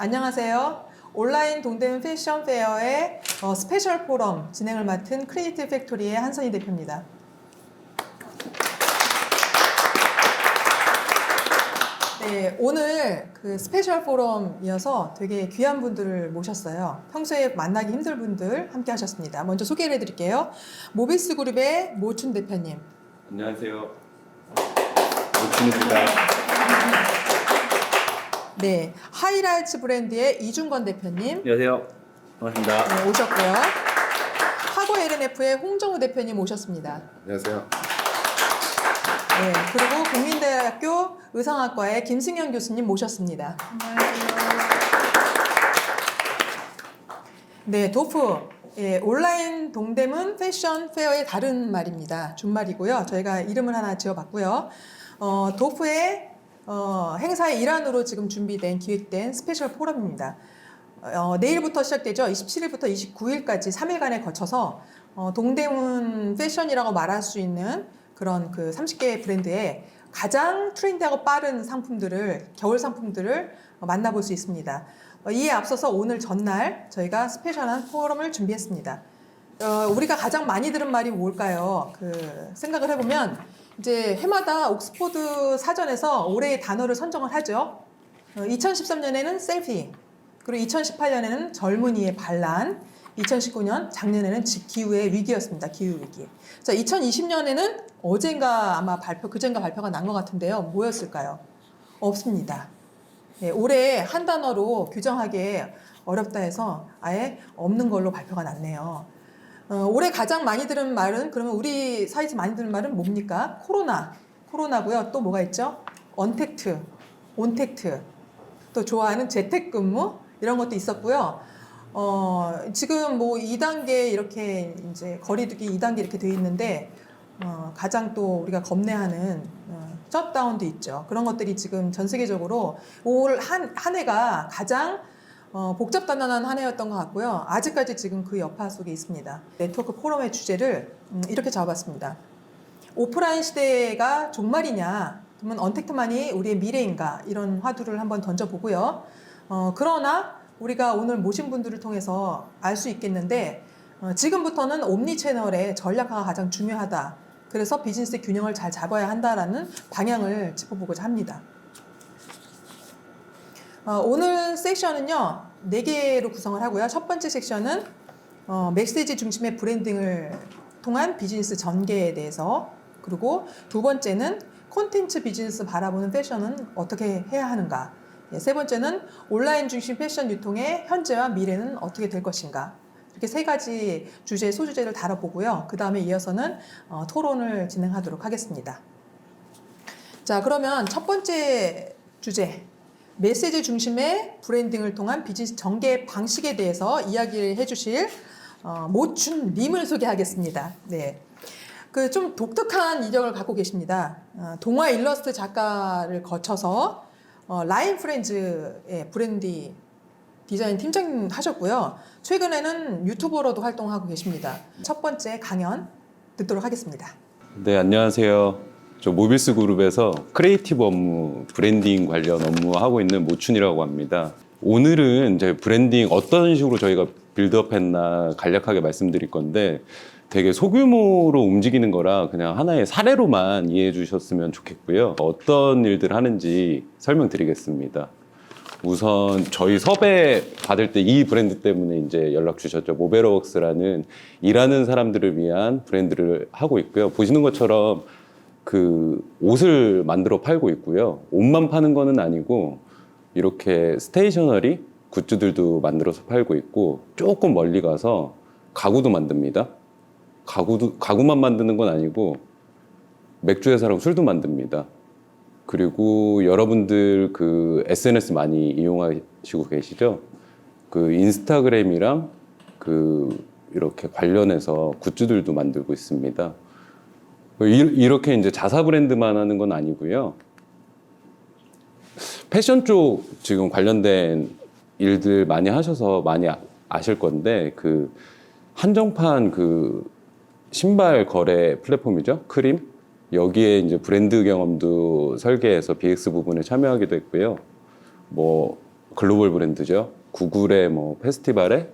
안녕하세요. 온라인 동대문 패션 페어의 스페셜 포럼 진행을 맡은 크리에이티브 팩토리의 한선희 대표입니다. 네, 오늘 그 스페셜 포럼이어서 되게 귀한 분들을 모셨어요. 평소에 만나기 힘들 분들 함께 하셨습니다. 먼저 소개를 해드릴게요. 모비스 그룹의 모춘 대표님. 안녕하세요. 모춘입니다. 네, 하이라이츠 브랜드의 이준건 대표님. 안녕하세요. 반갑습니다. 네, 오셨고요. 하고 LNF의 홍정우 대표님 오셨습니다. 안녕하세요. 네, 그리고 국민대학교 의상학과의 김승현 교수님 모셨습니다. 네, 도프. 예, 온라인 동대문 패션 페어의 다른 말입니다. 준말이고요. 저희가 이름을 하나 지어봤고요. 도프의 행사의 일환으로 지금 준비된 기획된 스페셜 포럼입니다. 내일부터 시작되죠. 27일부터 29일까지 3일간에 거쳐서 동대문 패션이라고 말할 수 있는 그런 그 30개 브랜드의 가장 트렌디하고 빠른 상품들을, 겨울 상품들을 만나볼 수 있습니다. 이에 앞서서 오늘 전날 저희가 스페셜한 포럼을 준비했습니다. 우리가 가장 많이 들은 말이 뭘까요? 생각을 해보면 이제 해마다 옥스포드 사전에서 올해의 단어를 선정을 하죠. 2013년에는 셀피, 그리고 2018년에는 젊은이의 반란, 2019년 작년에는 기후의 위기였습니다. 기후 위기. 자, 2020년에는 어젠가 아마 그젠가 발표가 난 것 같은데요. 뭐였을까요? 없습니다. 네, 올해 한 단어로 규정하기 어렵다 해서 아예 없는 걸로 발표가 났네요. 올해 가장 많이 들은 말은, 그러면 우리 사이에서 많이 들은 말은 뭡니까? 코로나고요. 또 뭐가 있죠? 언택트, 온택트, 또 좋아하는 재택근무 이런 것도 있었고요. 지금 뭐 2단계 이렇게 이제 거리두기 2단계 이렇게 되어 있는데 가장 또 우리가 겁내하는 셧다운도 있죠. 그런 것들이 지금 전 세계적으로 올 한 해가 가장 복잡단단한 한 해였던 것 같고요. 아직까지 지금 그 여파 속에 있습니다. 네트워크 포럼의 주제를 이렇게 잡았습니다. 오프라인 시대가 종말이냐, 그러면 언택트만이 우리의 미래인가, 이런 화두를 한번 던져보고요. 그러나 우리가 오늘 모신 분들을 통해서 알 수 있겠는데 지금부터는 옴니 채널의 전략화가 가장 중요하다. 그래서 비즈니스 균형을 잘 잡아야 한다라는 방향을 짚어보고자 합니다. 오늘 섹션은요 4개로 구성을 하고요. 첫 번째 섹션은 메시지 중심의 브랜딩을 통한 비즈니스 전개에 대해서, 그리고 두 번째는 콘텐츠 비즈니스 바라보는 패션은 어떻게 해야 하는가, 세 번째는 온라인 중심 패션 유통의 현재와 미래는 어떻게 될 것인가, 이렇게 3가지 주제, 소주제를 다뤄보고요. 그 다음에 이어서는 토론을 진행하도록 하겠습니다. 자, 그러면 첫 번째 주제, 메시지 중심의 브랜딩을 통한 비즈니스 전개 방식에 대해서 이야기를 해주실 모춘님을 소개하겠습니다. 네. 좀 독특한 이력을 갖고 계십니다. 동화 일러스트 작가를 거쳐서 라인 프렌즈의 브랜디 디자인 팀장님 하셨고요. 최근에는 유튜버로도 활동하고 계십니다. 첫 번째 강연 듣도록 하겠습니다. 네, 안녕하세요. 저 모비스 그룹에서 크리에이티브 업무, 브랜딩 관련 업무 하고 있는 모춘이라고 합니다. 오늘은 이제 브랜딩 어떤 식으로 저희가 빌드업했나 간략하게 말씀드릴 건데 되게 소규모로 움직이는 거라 그냥 하나의 사례로만 이해해 주셨으면 좋겠고요. 어떤 일들 하는지 설명드리겠습니다. 우선 저희 섭외 받을 때 이 브랜드 때문에 이제 연락 주셨죠. 모베러웍스라는 일하는 사람들을 위한 브랜드를 하고 있고요. 보시는 것처럼 그 옷을 만들어 팔고 있고요. 옷만 파는 거는 아니고 이렇게 스테이셔너리 굿즈들도 만들어서 팔고 있고, 조금 멀리 가서 가구도 만듭니다. 가구만 만드는 건 아니고 맥주 회사랑 술도 만듭니다. 그리고 여러분들 그 SNS 많이 이용하시고 계시죠? 그 인스타그램이랑 이렇게 관련해서 굿즈들도 만들고 있습니다. 이렇게 이제 자사 브랜드만 하는 건 아니고요. 패션 쪽 지금 관련된 일들 많이 하셔서 많이 아실 건데, 그 한정판 신발 거래 플랫폼이죠. 크림. 여기에 이제 브랜드 경험도 설계해서 BX 부분에 참여하기도 했고요. 뭐 글로벌 브랜드죠. 구글의 뭐 페스티벌에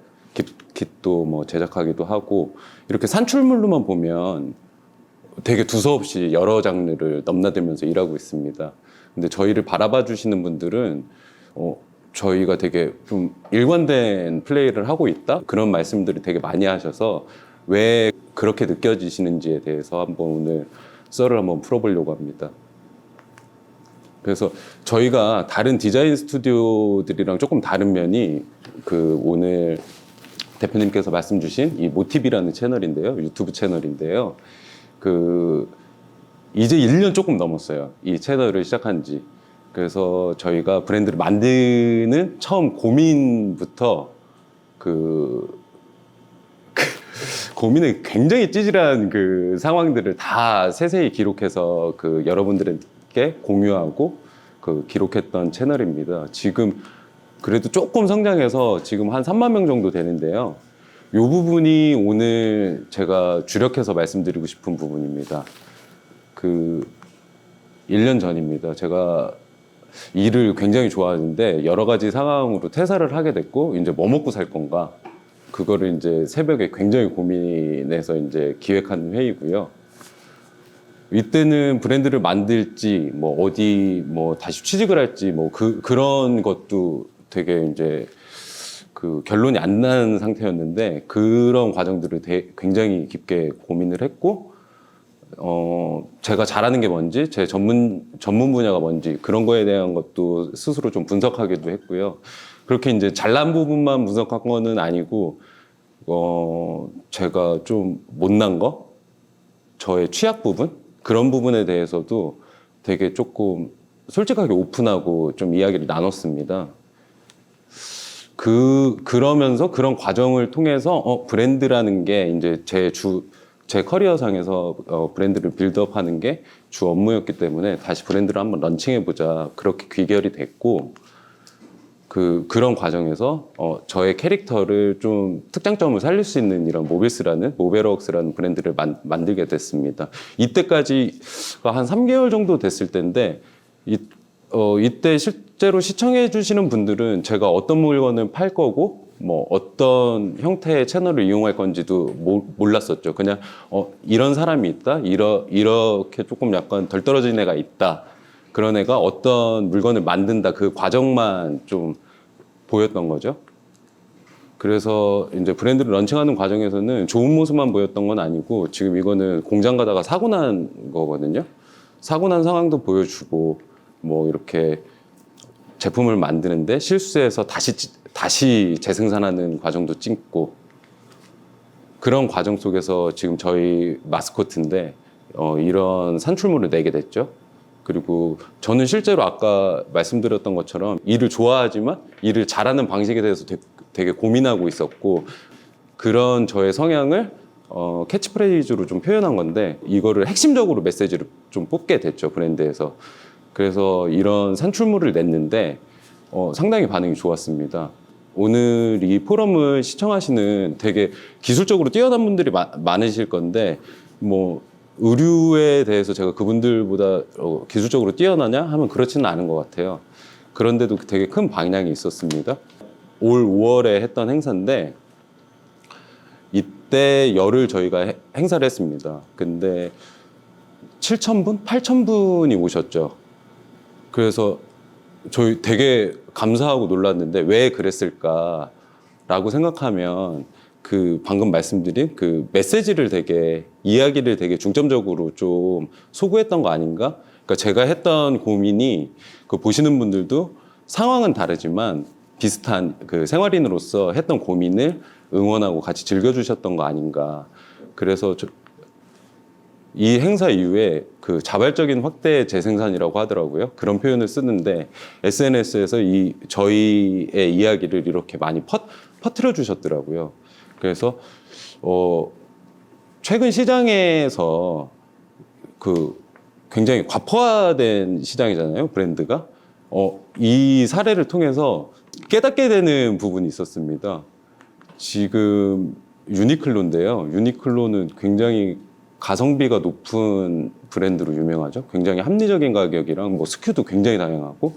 깃도 뭐 제작하기도 하고 이렇게 산출물로만 보면 되게 두서없이 여러 장르를 넘나들면서 일하고 있습니다. 근데 저희를 바라봐 주시는 분들은 저희가 되게 좀 일관된 플레이를 하고 있다? 그런 말씀들을 되게 많이 하셔서 왜 그렇게 느껴지시는지에 대해서 한번 오늘 썰을 한번 풀어보려고 합니다. 그래서 저희가 다른 디자인 스튜디오들이랑 조금 다른 면이 그 오늘 대표님께서 말씀 주신 이 모티브라는 채널인데요. 유튜브 채널인데요. 그 이제 1년 조금 넘었어요. 이 채널을 시작한 지. 그래서 저희가 브랜드를 만드는 처음 고민부터 고민의 굉장히 찌질한 그 상황들을 다 세세히 기록해서 그 여러분들에게 공유하고 그 기록했던 채널입니다. 지금 그래도 조금 성장해서 지금 한 3만 명 정도 되는데요. 이 부분이 오늘 제가 주력해서 말씀드리고 싶은 부분입니다. 그 1년 전입니다. 제가 일을 굉장히 좋아하는데 여러 가지 상황으로 퇴사를 하게 됐고 이제 뭐 먹고 살 건가 그거를 이제 새벽에 굉장히 고민해서 이제 기획한 회의고요. 이때는 브랜드를 만들지 뭐 어디 뭐 다시 취직을 할지 뭐 그런 것도 되게 이제 그 결론이 안 난 상태였는데 그런 과정들을 굉장히 깊게 고민을 했고 제가 잘하는 게 뭔지 제 전문 분야가 뭔지 그런 거에 대한 것도 스스로 좀 분석하기도 했고요. 그렇게 이제 잘난 부분만 분석한 거는 아니고 제가 좀 못난 거 저의 취약 부분 그런 부분에 대해서도 되게 조금 솔직하게 오픈하고 좀 이야기를 나눴습니다. 그러면서 그런 과정을 통해서 브랜드라는 게 이제 제 커리어상에서 브랜드를 빌드업하는 게 주 업무였기 때문에 다시 브랜드를 한번 런칭해보자 그렇게 귀결이 됐고 그런 과정에서 저의 캐릭터를 좀 특장점을 살릴 수 있는 이런 모베러웍스라는 브랜드를 만들게 됐습니다. 이때까지가 한 3개월 정도 됐을 때인데 이때 실제로 시청해 주시는 분들은 제가 어떤 물건을 팔 거고 뭐 어떤 형태의 채널을 이용할 건지도 몰랐었죠. 그냥 이런 사람이 있다, 이렇게 조금 약간 덜 떨어진 애가 있다. 그런 애가 어떤 물건을 만든다 그 과정만 좀 보였던 거죠. 그래서 이제 브랜드를 런칭하는 과정에서는 좋은 모습만 보였던 건 아니고 지금 이거는 공장 가다가 사고 난 거거든요. 사고 난 상황도 보여주고 뭐 이렇게 제품을 만드는데 실수해서 다시 재생산하는 과정도 찍고 그런 과정 속에서 지금 저희 마스코트인데 이런 산출물을 내게 됐죠. 그리고 저는 실제로 아까 말씀드렸던 것처럼 일을 좋아하지만 일을 잘하는 방식에 대해서 되게 고민하고 있었고 그런 저의 성향을 캐치프레이즈로 좀 표현한 건데 이거를 핵심적으로 메시지를 좀 뽑게 됐죠, 브랜드에서. 그래서 이런 산출물을 냈는데 상당히 반응이 좋았습니다. 오늘 이 포럼을 시청하시는 되게 기술적으로 뛰어난 분들이 많으실 건데 뭐 의류에 대해서 제가 그분들보다 기술적으로 뛰어나냐 하면 그렇지는 않은 것 같아요. 그런데도 되게 큰 방향이 있었습니다. 올 5월에 했던 행사인데 이때 열흘 저희가 행사를 했습니다. 근데 7,000분? 8,000분이 오셨죠. 그래서 저희 되게 감사하고 놀랐는데 왜 그랬을까라고 생각하면 그 방금 말씀드린 그 메시지를 이야기를 되게 중점적으로 좀 소구했던 거 아닌가? 그러니까 제가 했던 고민이 그 보시는 분들도 상황은 다르지만 비슷한 그 생활인으로서 했던 고민을 응원하고 같이 즐겨주셨던 거 아닌가? 그래서 이 행사 이후에 그 자발적인 확대 재생산이라고 하더라고요. 그런 표현을 쓰는데 SNS에서 저희의 이야기를 이렇게 많이 퍼뜨려 주셨더라고요. 그래서 최근 시장에서 그 굉장히 과포화된 시장이잖아요, 브랜드가. 이 사례를 통해서 깨닫게 되는 부분이 있었습니다. 지금 유니클로인데요. 유니클로는 굉장히 가성비가 높은 브랜드로 유명하죠. 굉장히 합리적인 가격이랑 뭐 스큐도 굉장히 다양하고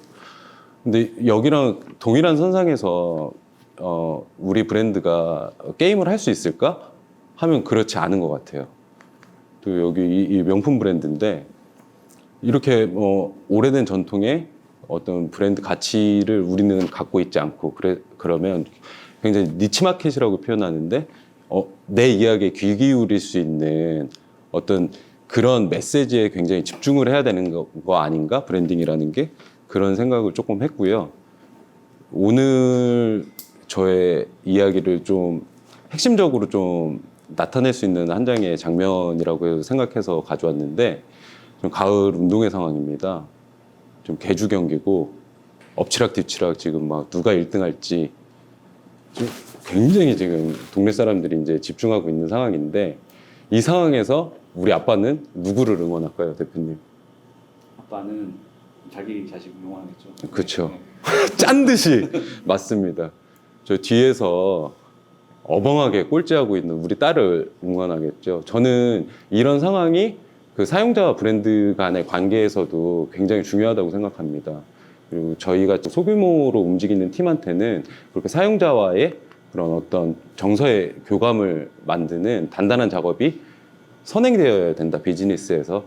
근데 여기랑 동일한 선상에서 우리 브랜드가 게임을 할 수 있을까? 하면 그렇지 않은 것 같아요. 또 여기 이 명품 브랜드인데 이렇게 오래된 전통의 어떤 브랜드 가치를 우리는 갖고 있지 않고 그러면 굉장히 니치 마켓이라고 표현하는데 내 이야기에 귀 기울일 수 있는 어떤 그런 메시지에 굉장히 집중을 해야 되는 거 아닌가? 브랜딩이라는 게 그런 생각을 조금 했고요. 오늘 저의 이야기를 좀 핵심적으로 좀 나타낼 수 있는 한 장의 장면이라고 생각해서 가져왔는데 좀 가을 운동회 상황입니다. 좀 개주 경기고 엎치락 뒤치락 지금 막 누가 1등 할지 굉장히 지금 동네 사람들이 이제 집중하고 있는 상황인데 이 상황에서 우리 아빠는 누구를 응원할까요, 대표님? 아빠는 자기 자식 응원하겠죠. 그렇죠. 짠 듯이 맞습니다. 저 뒤에서 어벙하게 꼴찌하고 있는 우리 딸을 응원하겠죠. 저는 이런 상황이 그 사용자와 브랜드 간의 관계에서도 굉장히 중요하다고 생각합니다. 그리고 저희가 소규모로 움직이는 팀한테는 그렇게 사용자와의 그런 어떤 정서의 교감을 만드는 단단한 작업이 선행되어야 된다, 비즈니스에서.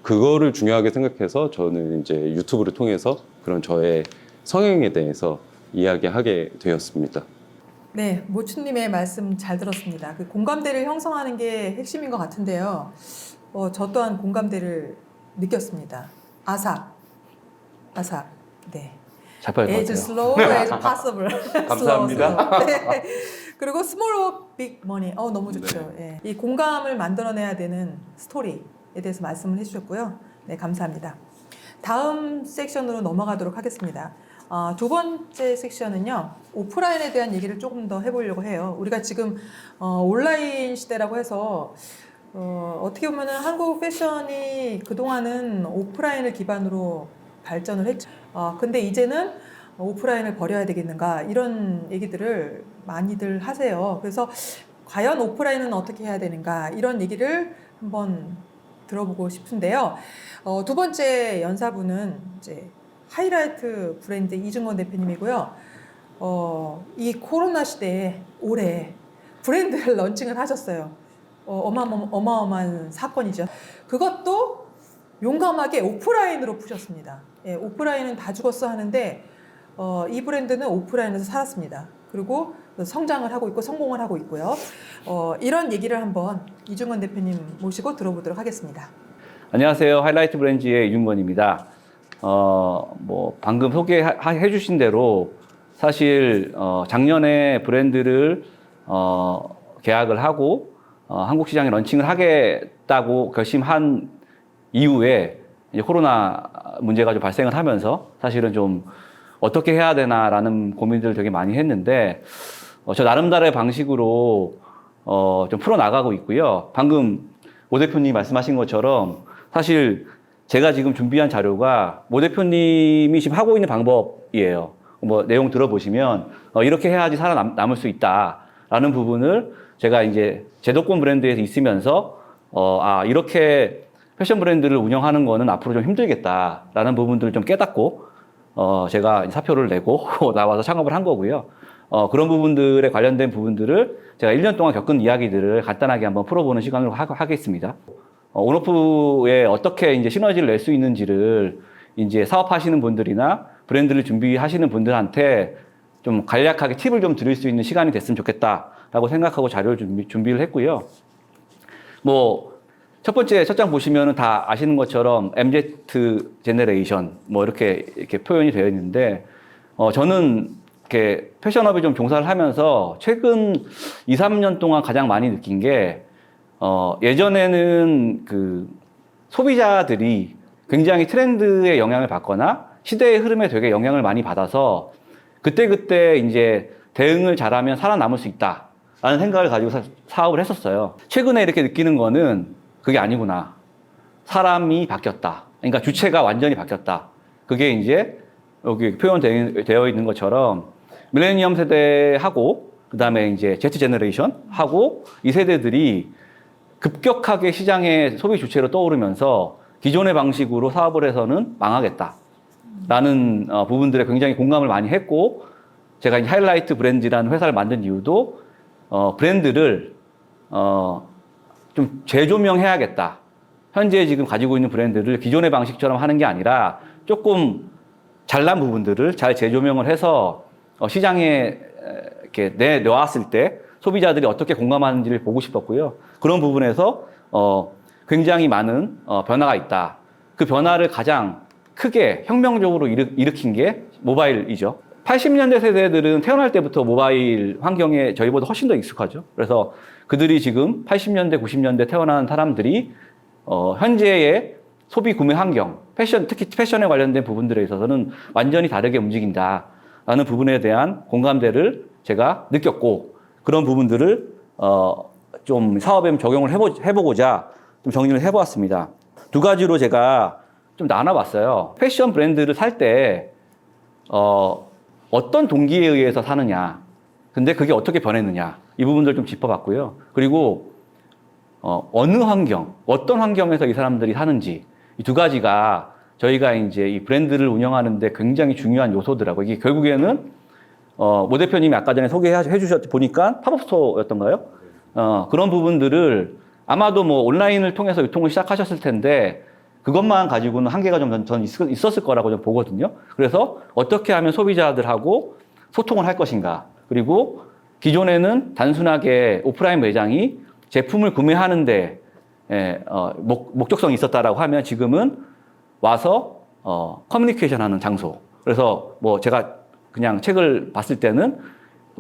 그거를 중요하게 생각해서 저는 이제 유튜브를 통해서 그런 저의 성향에 대해서 이야기하게 되었습니다. 네, 모추님의 말씀 잘 들었습니다. 그 공감대를 형성하는 게 핵심인 것 같은데요. 저 또한 공감대를 느꼈습니다. 아삭. 네. 잘 팔릴 것 As 같아요. slow as possible. 감사합니다. slow. 네. 그리고 small work, big money. 너무 좋죠. 예. 이 공감을 만들어내야 되는 스토리에 대해서 말씀을 해주셨고요. 네, 감사합니다. 다음 섹션으로 넘어가도록 하겠습니다. 두 번째 섹션은요, 오프라인에 대한 얘기를 조금 더 해보려고 해요. 우리가 지금 온라인 시대라고 해서 어떻게 보면은 한국 패션이 그동안은 오프라인을 기반으로 발전을 했죠. 근데 이제는 오프라인을 버려야 되겠는가 이런 얘기들을 많이들 하세요. 그래서 과연 오프라인은 어떻게 해야 되는가 이런 얘기를 한번 들어보고 싶은데요. 두 번째 연사분은 이제 하이라이트 브랜드 이중건 대표님이고요. 이 코로나 시대에 올해 브랜드를 런칭을 하셨어요. 어마어마한 사건이죠. 그것도 용감하게 오프라인으로 푸셨습니다. 예, 오프라인은 다 죽었어 하는데 이 브랜드는 오프라인에서 살았습니다. 그리고 성장을 하고 있고 성공을 하고 있고요. 이런 얘기를 한번 이중건 대표님 모시고 들어보도록 하겠습니다. 안녕하세요. 하이라이트 브랜드의 이윤건입니다. 방금 소개해 주신 대로 사실 작년에 브랜드를 계약을 하고 한국 시장에 런칭을 하겠다고 결심한 이후에 이제 코로나 문제가 좀 발생을 하면서 사실은 좀 어떻게 해야 되나라는 고민들을 되게 많이 했는데 저 나름대로의 방식으로 좀 풀어나가고 있고요. 방금 오 대표님이 말씀하신 것처럼 사실 제가 지금 준비한 자료가 모 대표님이 지금 하고 있는 방법이에요. 내용 들어보시면 이렇게 해야지 살아남을 수 있다라는 부분을 제가 이제 제도권 브랜드에서 있으면서 이렇게 패션 브랜드를 운영하는 거는 앞으로 좀 힘들겠다라는 부분들을 좀 깨닫고 제가 사표를 내고 나와서 창업을 한 거고요. 그런 부분들에 관련된 부분들을 제가 1년 동안 겪은 이야기들을 간단하게 한번 풀어보는 시간으로 하겠습니다. 온오프에 어떻게 이제 시너지를 낼 수 있는지를 이제 사업하시는 분들이나 브랜드를 준비하시는 분들한테 좀 간략하게 팁을 좀 드릴 수 있는 시간이 됐으면 좋겠다라고 생각하고 자료를 준비를 했고요. 첫 번째 첫 장 보시면은 다 아시는 것처럼 MZ 제너레이션 이렇게 표현이 되어 있는데 저는 이렇게 패션업에 좀 종사를 하면서 최근 2, 3년 동안 가장 많이 느낀 게 예전에는 그 소비자들이 굉장히 트렌드의 영향을 받거나 시대의 흐름에 되게 영향을 많이 받아서 그때 이제 대응을 잘하면 살아남을 수 있다라는 생각을 가지고 사업을 했었어요. 최근에 이렇게 느끼는 거는 그게 아니구나. 사람이 바뀌었다. 그러니까 주체가 완전히 바뀌었다. 그게 이제 여기 표현되어 있는 것처럼 밀레니엄 세대하고 그다음에 이제 Z 제너레이션 하고 이 세대들이 급격하게 시장의 소비 주체로 떠오르면서 기존의 방식으로 사업을 해서는 망하겠다. 라는 부분들에 굉장히 공감을 많이 했고, 제가 이 하이라이트 브랜드라는 회사를 만든 이유도 브랜드를 좀 재조명해야겠다. 현재 지금 가지고 있는 브랜드를 기존의 방식처럼 하는 게 아니라 조금 잘난 부분들을 잘 재조명을 해서 시장에 이렇게 내놓았을 때 소비자들이 어떻게 공감하는지를 보고 싶었고요. 그런 부분에서 굉장히 많은 변화가 있다. 그 변화를 가장 크게 혁명적으로 일으킨 게 모바일이죠. 80년대 세대들은 태어날 때부터 모바일 환경에 저희보다 훨씬 더 익숙하죠. 그래서 그들이 지금 80년대, 90년대 태어난 사람들이 현재의 소비 구매 환경, 패션, 특히 패션에 관련된 부분들에 있어서는 완전히 다르게 움직인다라는 부분에 대한 공감대를 제가 느꼈고, 그런 부분들을 좀 사업에 적용을 해보고자 좀 정리를 해보았습니다. 두 가지로 제가 좀 나눠봤어요. 패션 브랜드를 살 때 어떤 동기에 의해서 사느냐, 근데 그게 어떻게 변했느냐, 이 부분들 좀 짚어봤고요. 그리고 어느 환경, 어떤 환경에서 이 사람들이 사는지, 이 두 가지가 저희가 이제 이 브랜드를 운영하는데 굉장히 중요한 요소더라고요. 이게 결국에는 모 대표님이 아까 전에 소개해 주셨 보니까 팝업 스토어였던가요? 그런 부분들을 아마도 뭐 온라인을 통해서 유통을 시작하셨을 텐데 그것만 가지고는 한계가 전 있었을 거라고 좀 보거든요. 그래서 어떻게 하면 소비자들하고 소통을 할 것인가, 그리고 기존에는 단순하게 오프라인 매장이 제품을 구매하는데 목적성이 있었다라고 하면 지금은 와서 커뮤니케이션 하는 장소. 그래서 뭐 제가 그냥 책을 봤을 때는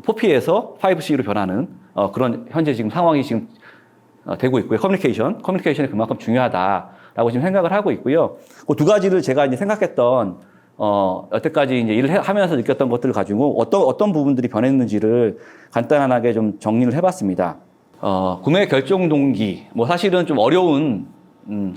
4P에서 5C로 변하는 그런 현재 지금 상황이 지금 되고 있고요. 커뮤니케이션이 그만큼 중요하다라고 지금 생각을 하고 있고요. 그 두 가지를 제가 이제 생각했던 여태까지 이제 일을 하면서 느꼈던 것들을 가지고 어떤 부분들이 변했는지를 간단하게 좀 정리를 해봤습니다. 구매 결정 동기, 뭐 사실은 좀 어려운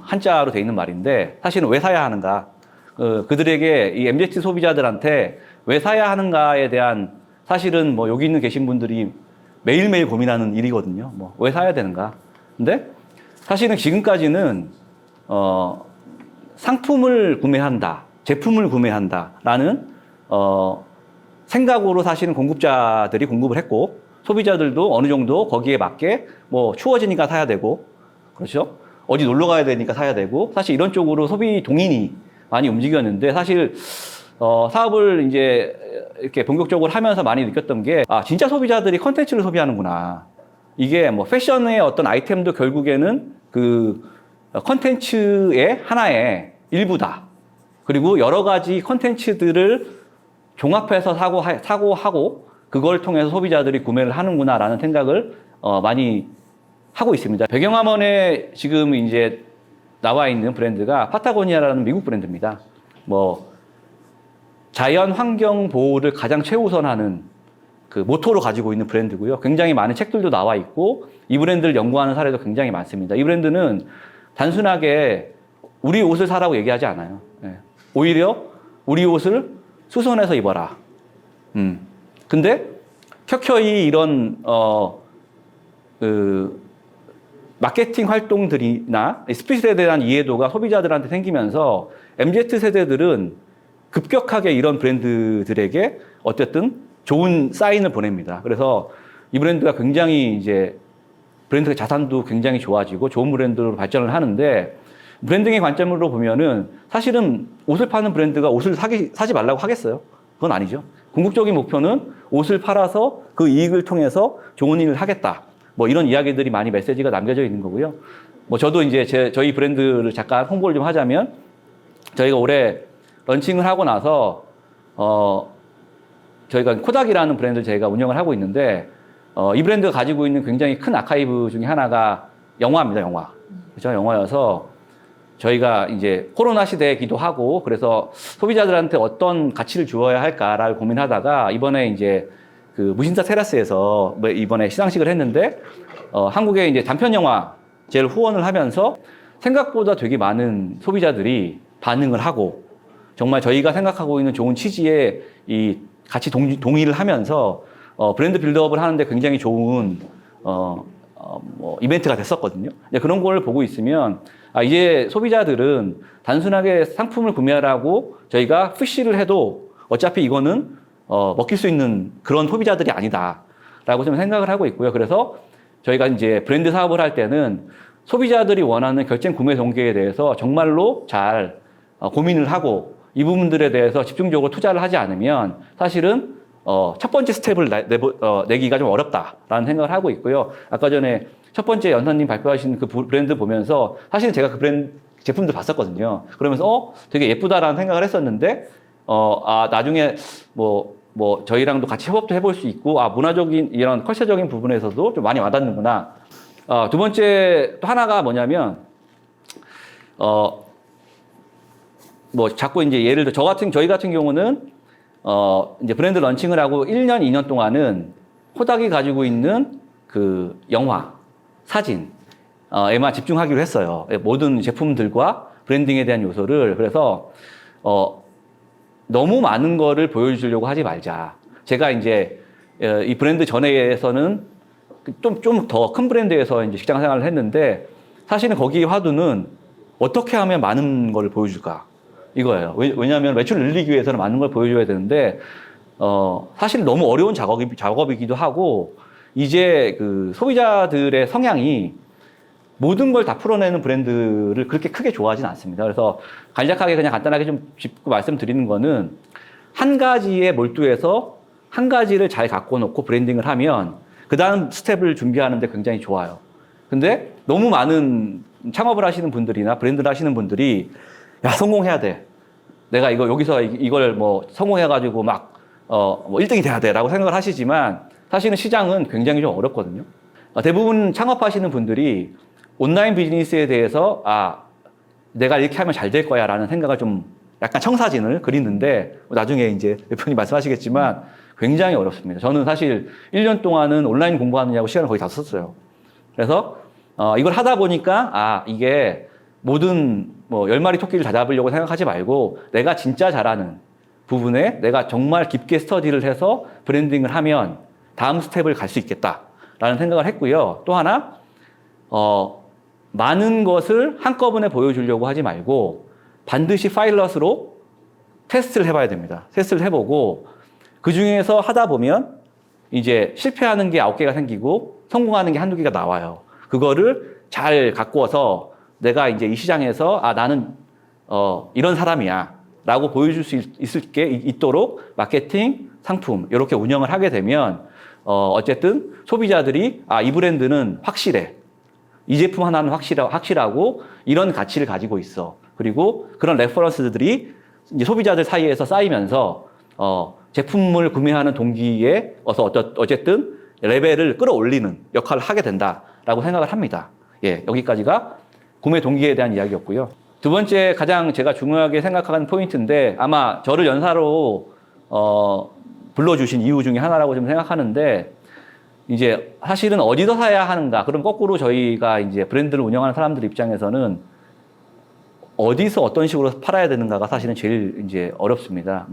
한자로 돼 있는 말인데 사실은 왜 사야 하는가? 그들에게 이 MZ 소비자들한테 왜 사야 하는가에 대한 사실은 뭐 여기 계신 분들이 매일매일 고민하는 일이거든요. 뭐 왜 사야 되는가? 근데 사실은 지금까지는 상품을 구매한다, 제품을 구매한다라는 생각으로 사실은 공급자들이 공급을 했고, 소비자들도 어느 정도 거기에 맞게 뭐 추워지니까 사야 되고, 그렇죠? 어디 놀러 가야 되니까 사야 되고, 사실 이런 쪽으로 소비 동인이 많이 움직였는데, 사실 사업을 이제 이렇게 본격적으로 하면서 많이 느꼈던 게, 진짜 소비자들이 컨텐츠를 소비하는구나. 이게 뭐 패션의 어떤 아이템도 결국에는 그 컨텐츠의 하나의 일부다. 그리고 여러 가지 컨텐츠들을 종합해서 사고하고 그걸 통해서 소비자들이 구매를 하는구나라는 생각을 많이 하고 있습니다. 배경화면에 지금 이제 나와 있는 브랜드가 파타고니아라는 미국 브랜드입니다. 뭐 자연 환경 보호를 가장 최우선하는 그 모토로 가지고 있는 브랜드고요. 굉장히 많은 책들도 나와 있고 이 브랜드를 연구하는 사례도 굉장히 많습니다. 이 브랜드는 단순하게 우리 옷을 사라고 얘기하지 않아요. 오히려 우리 옷을 수선해서 입어라. 근데 켜켜이 이런 마케팅 활동들이나 스피릿에 대한 이해도가 소비자들한테 생기면서 MZ 세대들은 급격하게 이런 브랜드들에게 어쨌든 좋은 사인을 보냅니다. 그래서 이 브랜드가 굉장히 이제 브랜드의 자산도 굉장히 좋아지고 좋은 브랜드로 발전을 하는데, 브랜딩의 관점으로 보면은 사실은 옷을 파는 브랜드가 옷을 사지 말라고 하겠어요? 그건 아니죠. 궁극적인 목표는 옷을 팔아서 그 이익을 통해서 좋은 일을 하겠다. 뭐 이런 이야기들이 많이 메시지가 남겨져 있는 거고요. 뭐 저도 이제 저희 브랜드를 잠깐 홍보를 좀 하자면, 저희가 올해 런칭을 하고 나서 저희가 코닥이라는 브랜드를 저희가 운영을 하고 있는데, 이 브랜드가 가지고 있는 굉장히 큰 아카이브 중에 하나가 영화입니다. 영화. 그렇죠? 영화여서 저희가 이제 코로나 시대이기도 하고 그래서 소비자들한테 어떤 가치를 주어야 할까를 고민하다가 이번에 이제 그 무신사 테라스에서 이번에 시상식을 했는데, 한국의 이제 단편 영화제를 후원을 하면서 생각보다 되게 많은 소비자들이 반응을 하고, 정말 저희가 생각하고 있는 좋은 취지에 이 같이 동의를 하면서 브랜드 빌드업을 하는데 굉장히 좋은 뭐 이벤트가 됐었거든요. 그런 걸 보고 있으면 이제 소비자들은 단순하게 상품을 구매하라고 저희가 푸시를 해도 어차피 이거는 먹힐 수 있는 그런 소비자들이 아니다라고 좀 생각을 하고 있고요. 그래서 저희가 이제 브랜드 사업을 할 때는 소비자들이 원하는 결정 구매 동기에 대해서 정말로 잘 고민을 하고 이 부분들에 대해서 집중적으로 투자를 하지 않으면 사실은 첫 번째 스텝을 내기가 좀 어렵다라는 생각을 하고 있고요. 아까 전에 첫 번째 연사님 발표하신 그 브랜드 보면서 사실 제가 그 브랜드 제품들 봤었거든요. 그러면서 되게 예쁘다라는 생각을 했었는데 나중에 뭐 저희랑도 같이 협업도 해볼 수 있고 문화적인 이런 컬처적인 부분에서도 좀 많이 와닿는구나. 두 번째 또 하나가 뭐냐면 자꾸 이제 예를 들어 저희 같은 경우는 이제 브랜드 런칭을 하고 1년, 2년 동안은 코닥이 가지고 있는 그 영화, 사진, 에만 집중하기로 했어요. 모든 제품들과 브랜딩에 대한 요소를. 그래서, 너무 많은 거를 보여주려고 하지 말자. 제가 이제, 이 브랜드 전에서는 좀 더 큰 브랜드에서 이제 직장 생활을 했는데, 사실은 거기 화두는 어떻게 하면 많은 거를 보여줄까? 이거예요. 왜냐하면 매출 늘리기 위해서는 많은 걸 보여줘야 되는데, 사실 너무 어려운 작업이기도 하고, 이제 그 소비자들의 성향이 모든 걸 다 풀어내는 브랜드를 그렇게 크게 좋아하진 않습니다. 그래서 간략하게 그냥 간단하게 좀 짚고 말씀드리는 거는 한 가지에 몰두해서 한 가지를 잘 갖고 놓고 브랜딩을 하면 그 다음 스텝을 준비하는데 굉장히 좋아요. 근데 너무 많은 창업을 하시는 분들이나 브랜드를 하시는 분들이 야, 성공해야 돼. 내가 여기서 이걸 성공해가지고 막 1등이 돼야 돼 라고 생각을 하시지만 사실은 시장은 굉장히 좀 어렵거든요. 대부분 창업하시는 분들이 온라인 비즈니스에 대해서 내가 이렇게 하면 잘 될 거야 라는 생각을 좀 약간 청사진을 그리는데 나중에 이제 대표님 말씀하시겠지만 굉장히 어렵습니다. 저는 사실 1년 동안은 온라인 공부하느냐고 시간을 거의 다 썼어요. 그래서 이걸 하다 보니까 이게 모든 10마리 토끼를 다 잡으려고 생각하지 말고 내가 진짜 잘하는 부분에 내가 정말 깊게 스터디를 해서 브랜딩을 하면 다음 스텝을 갈 수 있겠다라는 생각을 했고요. 또 하나, 많은 것을 한꺼번에 보여주려고 하지 말고 반드시 파일럿으로 테스트를 해봐야 됩니다. 테스트를 해보고 그 중에서 하다 보면 이제 실패하는 게 9개가 생기고 성공하는 게 한두 개가 나와요. 그거를 잘 갖고 와서 내가 이제 이 시장에서 나는 이런 사람이야 라고 보여줄 수 있도록 마케팅, 상품 이렇게 운영을 하게 되면 어쨌든 소비자들이 이 브랜드는 확실해. 이 제품 하나는 확실하고 이런 가치를 가지고 있어. 그리고 그런 레퍼런스들이 이제 소비자들 사이에서 쌓이면서 제품을 구매하는 동기에 어쨌든 레벨을 끌어올리는 역할을 하게 된다라고 생각을 합니다. 예, 여기까지가 구매 동기에 대한 이야기였고요. 두 번째 가장 제가 중요하게 생각하는 포인트인데 아마 저를 연사로 불러주신 이유 중에 하나라고 좀 생각하는데 이제 사실은 어디서 사야 하는가? 그럼 거꾸로 저희가 이제 브랜드를 운영하는 사람들 입장에서는 어디서 어떤 식으로 팔아야 되는가가 사실은 제일 이제 어렵습니다.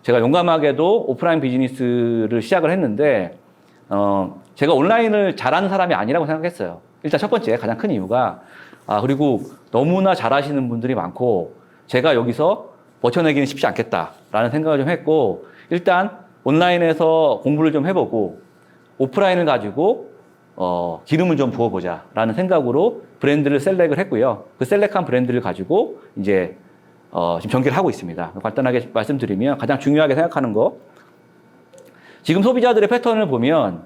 제가 용감하게도 오프라인 비즈니스를 시작을 했는데 제가 온라인을 잘하는 사람이 아니라고 생각했어요. 일단 첫 번째 가장 큰 이유가 그리고 너무나 잘하시는 분들이 많고 제가 여기서 버텨내기는 쉽지 않겠다라는 생각을 좀 했고 일단 온라인에서 공부를 좀 해보고 오프라인을 가지고 기름을 좀 부어보자라는 생각으로 브랜드를 셀렉을 했고요. 그 셀렉한 브랜드를 가지고 이제 지금 전개를 하고 있습니다. 간단하게 말씀드리면 가장 중요하게 생각하는 거 지금 소비자들의 패턴을 보면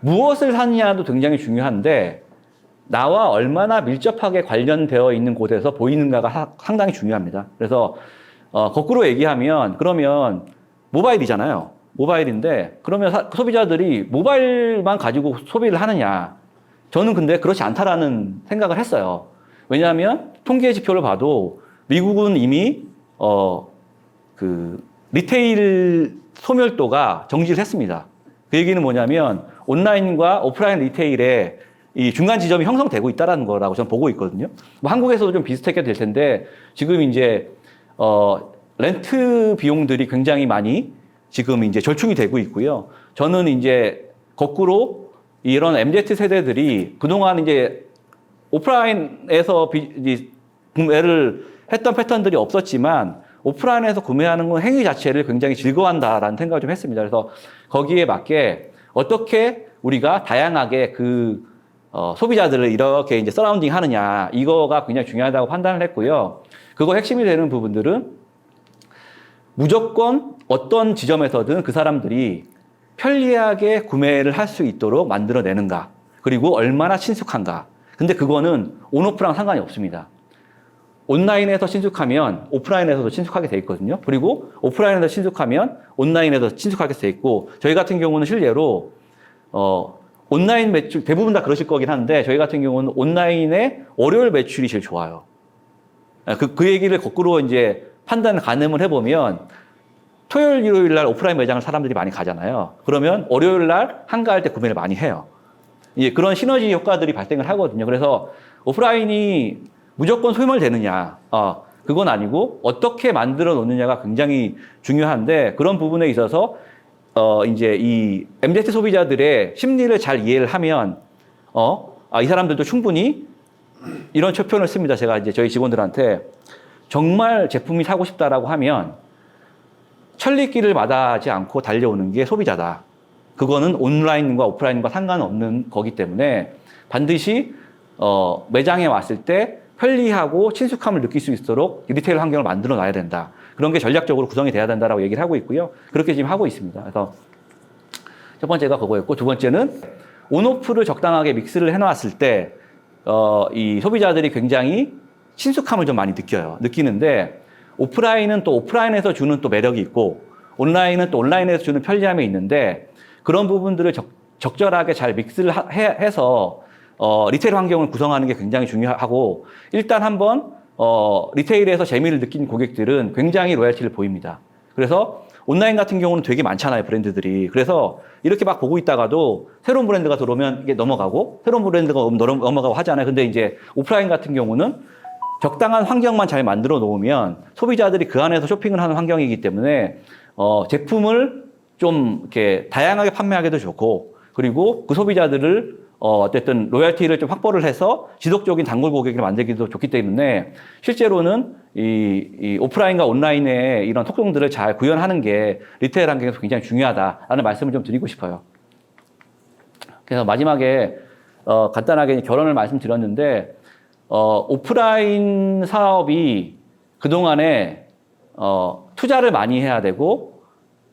무엇을 사느냐도 굉장히 중요한데 나와 얼마나 밀접하게 관련되어 있는 곳에서 보이는가가 상당히 중요합니다. 그래서 거꾸로 얘기하면 그러면 모바일이잖아요. 모바일인데 그러면 소비자들이 모바일만 가지고 소비를 하느냐? 저는 근데 그렇지 않다라는 생각을 했어요. 왜냐하면 통계 지표를 봐도 미국은 이미 리테일 소멸도가 정지를 했습니다. 그 얘기는 뭐냐면 온라인과 오프라인 리테일의 이 중간 지점이 형성되고 있다는 거라고 저는 보고 있거든요. 한국에서도 좀 비슷하게 될 텐데 지금 이제 렌트 비용들이 굉장히 많이 지금 이제 절충이 되고 있고요. 저는 이제 거꾸로 이런 MZ 세대들이 그동안 이제 오프라인에서 구매를 했던 패턴들이 없었지만 오프라인에서 구매하는 건 행위 자체를 굉장히 즐거워한다라는 생각을 좀 했습니다. 그래서 거기에 맞게 어떻게 우리가 다양하게 소비자들을 이렇게 이제 서라운딩 하느냐, 이거가 굉장히 중요하다고 판단을 했고요. 그거 핵심이 되는 부분들은 무조건 어떤 지점에서든 그 사람들이 편리하게 구매를 할 수 있도록 만들어내는가, 그리고 얼마나 친숙한가. 근데 그거는 온오프랑 상관이 없습니다. 온라인에서 친숙하면 오프라인에서도 친숙하게 돼 있거든요. 그리고 오프라인에서 친숙하면 온라인에서 친숙하게 돼 있고, 저희 같은 경우는 실제로 온라인 매출, 대부분 다 그러실 거긴 한데, 저희 같은 경우는 온라인의 월요일 매출이 제일 좋아요. 그 얘기를 거꾸로 이제 가늠을 해보면, 토요일, 일요일 날 오프라인 매장을 사람들이 많이 가잖아요. 그러면 월요일 날 한가할 때 구매를 많이 해요. 이제 그런 시너지 효과들이 발생을 하거든요. 그래서 오프라인이 무조건 소멸되느냐, 그건 아니고 어떻게 만들어 놓느냐가 굉장히 중요한데, 그런 부분에 있어서 이제 이 MZ 소비자들의 심리를 잘 이해를 하면 이 사람들도 충분히 이런 표현을 씁니다. 제가 이제 저희 직원들한테 정말 제품이 사고 싶다라고 하면 천리길을 마다하지 않고 달려오는 게 소비자다. 그거는 온라인과 오프라인과 상관없는 거기 때문에 반드시 매장에 왔을 때 편리하고 친숙함을 느낄 수 있도록 리테일 환경을 만들어 놔야 된다. 그런 게 전략적으로 구성이 돼야 된다라고 얘기를 하고 있고요. 그렇게 지금 하고 있습니다. 그래서 첫 번째가 그거였고, 두 번째는 온오프를 적당하게 믹스를 해놨을 때 이 소비자들이 굉장히 친숙함을 좀 많이 느끼는데, 오프라인은 또 오프라인에서 주는 또 매력이 있고, 온라인은 또 온라인에서 주는 편리함이 있는데, 그런 부분들을 적절하게 잘 믹스를 해서 리테일 환경을 구성하는 게 굉장히 중요하고, 일단 한번 리테일에서 재미를 느낀 고객들은 굉장히 로열티를 보입니다. 그래서 온라인 같은 경우는 되게 많잖아요, 브랜드들이. 그래서 이렇게 막 보고 있다가도 새로운 브랜드가 들어오면 이게 넘어가고, 새로운 브랜드가 넘어가고 하잖아요. 근데 이제 오프라인 같은 경우는 적당한 환경만 잘 만들어 놓으면 소비자들이 그 안에서 쇼핑을 하는 환경이기 때문에 제품을 좀 이렇게 다양하게 판매하기도 좋고, 그리고 그 소비자들을 어쨌든 로열티를 좀 확보를 해서 지속적인 단골 고객을 만들기도 좋기 때문에, 실제로는 이 오프라인과 온라인의 이런 특성들을 잘 구현하는 게 리테일 환경에서 굉장히 중요하다라는 말씀을 좀 드리고 싶어요. 그래서 마지막에 간단하게 결론을 말씀드렸는데, 오프라인 사업이 그동안에 투자를 많이 해야 되고,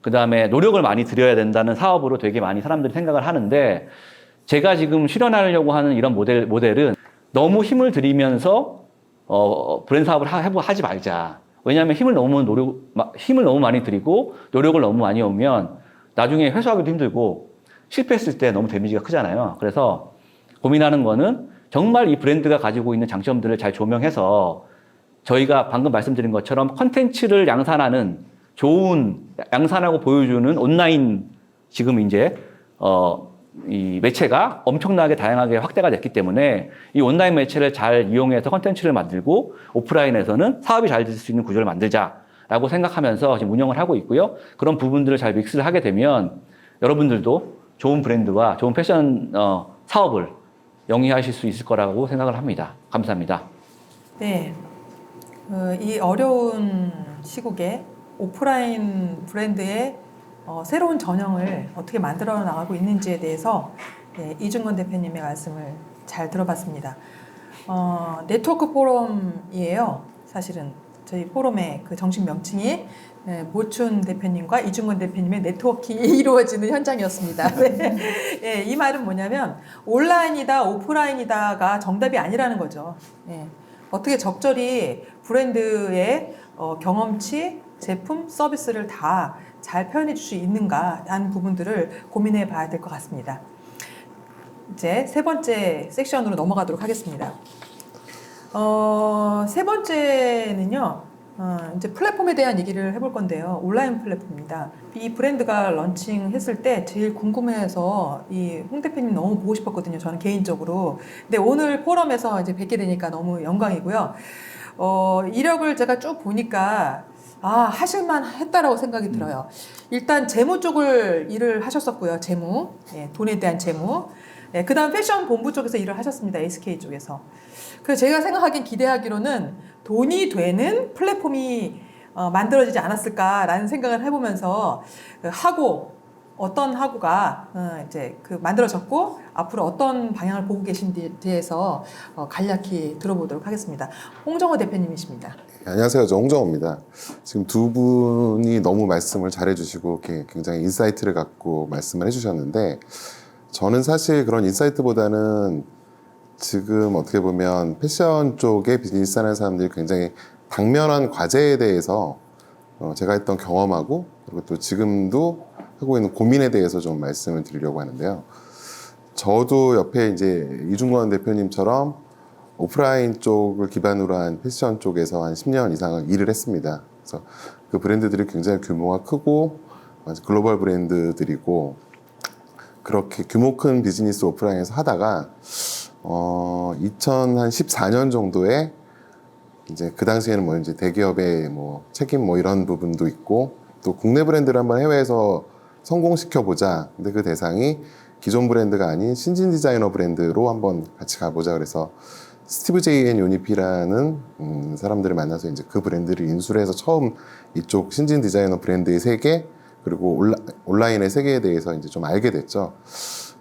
그 다음에 노력을 많이 들여야 된다는 사업으로 되게 많이 사람들이 생각을 하는데, 제가 지금 실현하려고 하는 이런 모델은 너무 힘을 들이면서 브랜드 사업을 하지 말자. 왜냐하면 힘을 너무 많이 들이고 노력을 너무 많이 하면 나중에 회수하기도 힘들고 실패했을 때 너무 데미지가 크잖아요. 그래서 고민하는 거는 정말 이 브랜드가 가지고 있는 장점들을 잘 조명해서 저희가 방금 말씀드린 것처럼 컨텐츠를 양산하는, 좋은 양산하고 보여주는 온라인, 지금 이제 이 매체가 엄청나게 다양하게 확대가 됐기 때문에 이 온라인 매체를 잘 이용해서 컨텐츠를 만들고 오프라인에서는 사업이 잘 될 수 있는 구조를 만들자라고 생각하면서 지금 운영을 하고 있고요. 그런 부분들을 잘 믹스를 하게 되면 여러분들도 좋은 브랜드와 좋은 패션 사업을 영위하실 수 있을 거라고 생각을 합니다. 감사합니다. 네, 이 어려운 시국에 오프라인 브랜드의 새로운 전형을 어떻게 만들어 나가고 있는지에 대해서 이중건 대표님의 말씀을 잘 들어봤습니다. 네트워크 포럼이에요. 사실은 저희 포럼의 그 정식 명칭이 모춘 대표님과 이중건 대표님의 네트워킹이 이루어지는 현장이었습니다. 네. 이 말은 뭐냐면 온라인이다 오프라인이다가 정답이 아니라는 거죠. 어떻게 적절히 브랜드의 경험치, 제품, 서비스를 다 잘 표현해 줄 수 있는가 하는 부분들을 고민해 봐야 될 것 같습니다. 이제 세 번째 섹션으로 넘어가도록 하겠습니다. 세 번째는요, 이제 플랫폼에 대한 얘기를 해볼 건데요. 온라인 플랫폼입니다. 이 브랜드가 런칭했을 때 제일 궁금해서 이 홍 대표님 너무 보고 싶었거든요. 저는 개인적으로. 근데 오늘 포럼에서 이제 뵙게 되니까 너무 영광이고요. 이력을 제가 쭉 보니까 하실만 했다라고 생각이 들어요. 일단 재무 쪽을 일을 하셨었고요. 재무, 돈에 대한 재무. 그 다음 패션 본부 쪽에서 일을 하셨습니다. SK 쪽에서. 그래서 제가 생각하기엔 기대하기로는 돈이 되는 플랫폼이 만들어지지 않았을까라는 생각을 해보면서 어떤 하고가 이제 만들어졌고 앞으로 어떤 방향을 보고 계신지에 대해서 간략히 들어보도록 하겠습니다. 홍정호 대표님이십니다. 안녕하세요. 저 홍정호입니다. 지금 두 분이 너무 말씀을 잘해주시고 이렇게 굉장히 인사이트를 갖고 말씀을 해주셨는데 저는 사실 그런 인사이트보다는 지금 어떻게 보면 패션 쪽에 비즈니스 하는 사람들이 굉장히 당면한 과제에 대해서 제가 했던 경험하고 그리고 또 지금도 하고 있는 고민에 대해서 좀 말씀을 드리려고 하는데요. 저도 옆에 이제 이중권 대표님처럼 오프라인 쪽을 기반으로 한 패션 쪽에서 한 10년 이상을 일을 했습니다. 그래서 그 브랜드들이 굉장히 규모가 크고 글로벌 브랜드들이고 그렇게 규모 큰 비즈니스 오프라인에서 하다가 2014년 정도에 이제 그 당시에는 뭐 이제 대기업의 뭐 책임 뭐 이런 부분도 있고 또 국내 브랜드를 한번 해외에서 성공시켜 보자. 근데 그 대상이 기존 브랜드가 아닌 신진 디자이너 브랜드로 한번 같이 가보자. 그래서 스티브 제이 앤 요니피라는 사람들을 만나서 이제 그 브랜드를 인수를 해서 처음 이쪽 신진 디자이너 브랜드의 세계 그리고 온라인의 세계에 대해서 이제 좀 알게 됐죠.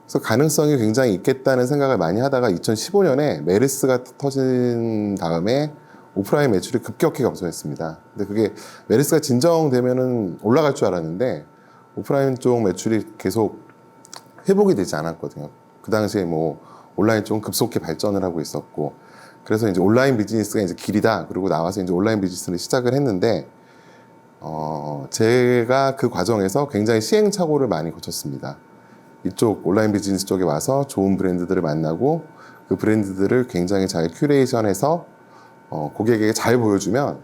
그래서 가능성이 굉장히 있겠다는 생각을 많이 하다가 2015년에 메르스가 터진 다음에 오프라인 매출이 급격히 감소했습니다. 근데 그게 메르스가 진정되면은 올라갈 줄 알았는데 오프라인 쪽 매출이 계속 회복이 되지 않았거든요. 그 당시에 뭐 온라인 쪽은 급속히 발전을 하고 있었고 그래서 이제 온라인 비즈니스가 이제 길이다. 그리고 나와서 이제 온라인 비즈니스를 시작을 했는데 제가 그 과정에서 굉장히 시행착오를 많이 거쳤습니다. 이쪽 온라인 비즈니스 쪽에 와서 좋은 브랜드들을 만나고 그 브랜드들을 굉장히 잘 큐레이션해서 고객에게 잘 보여주면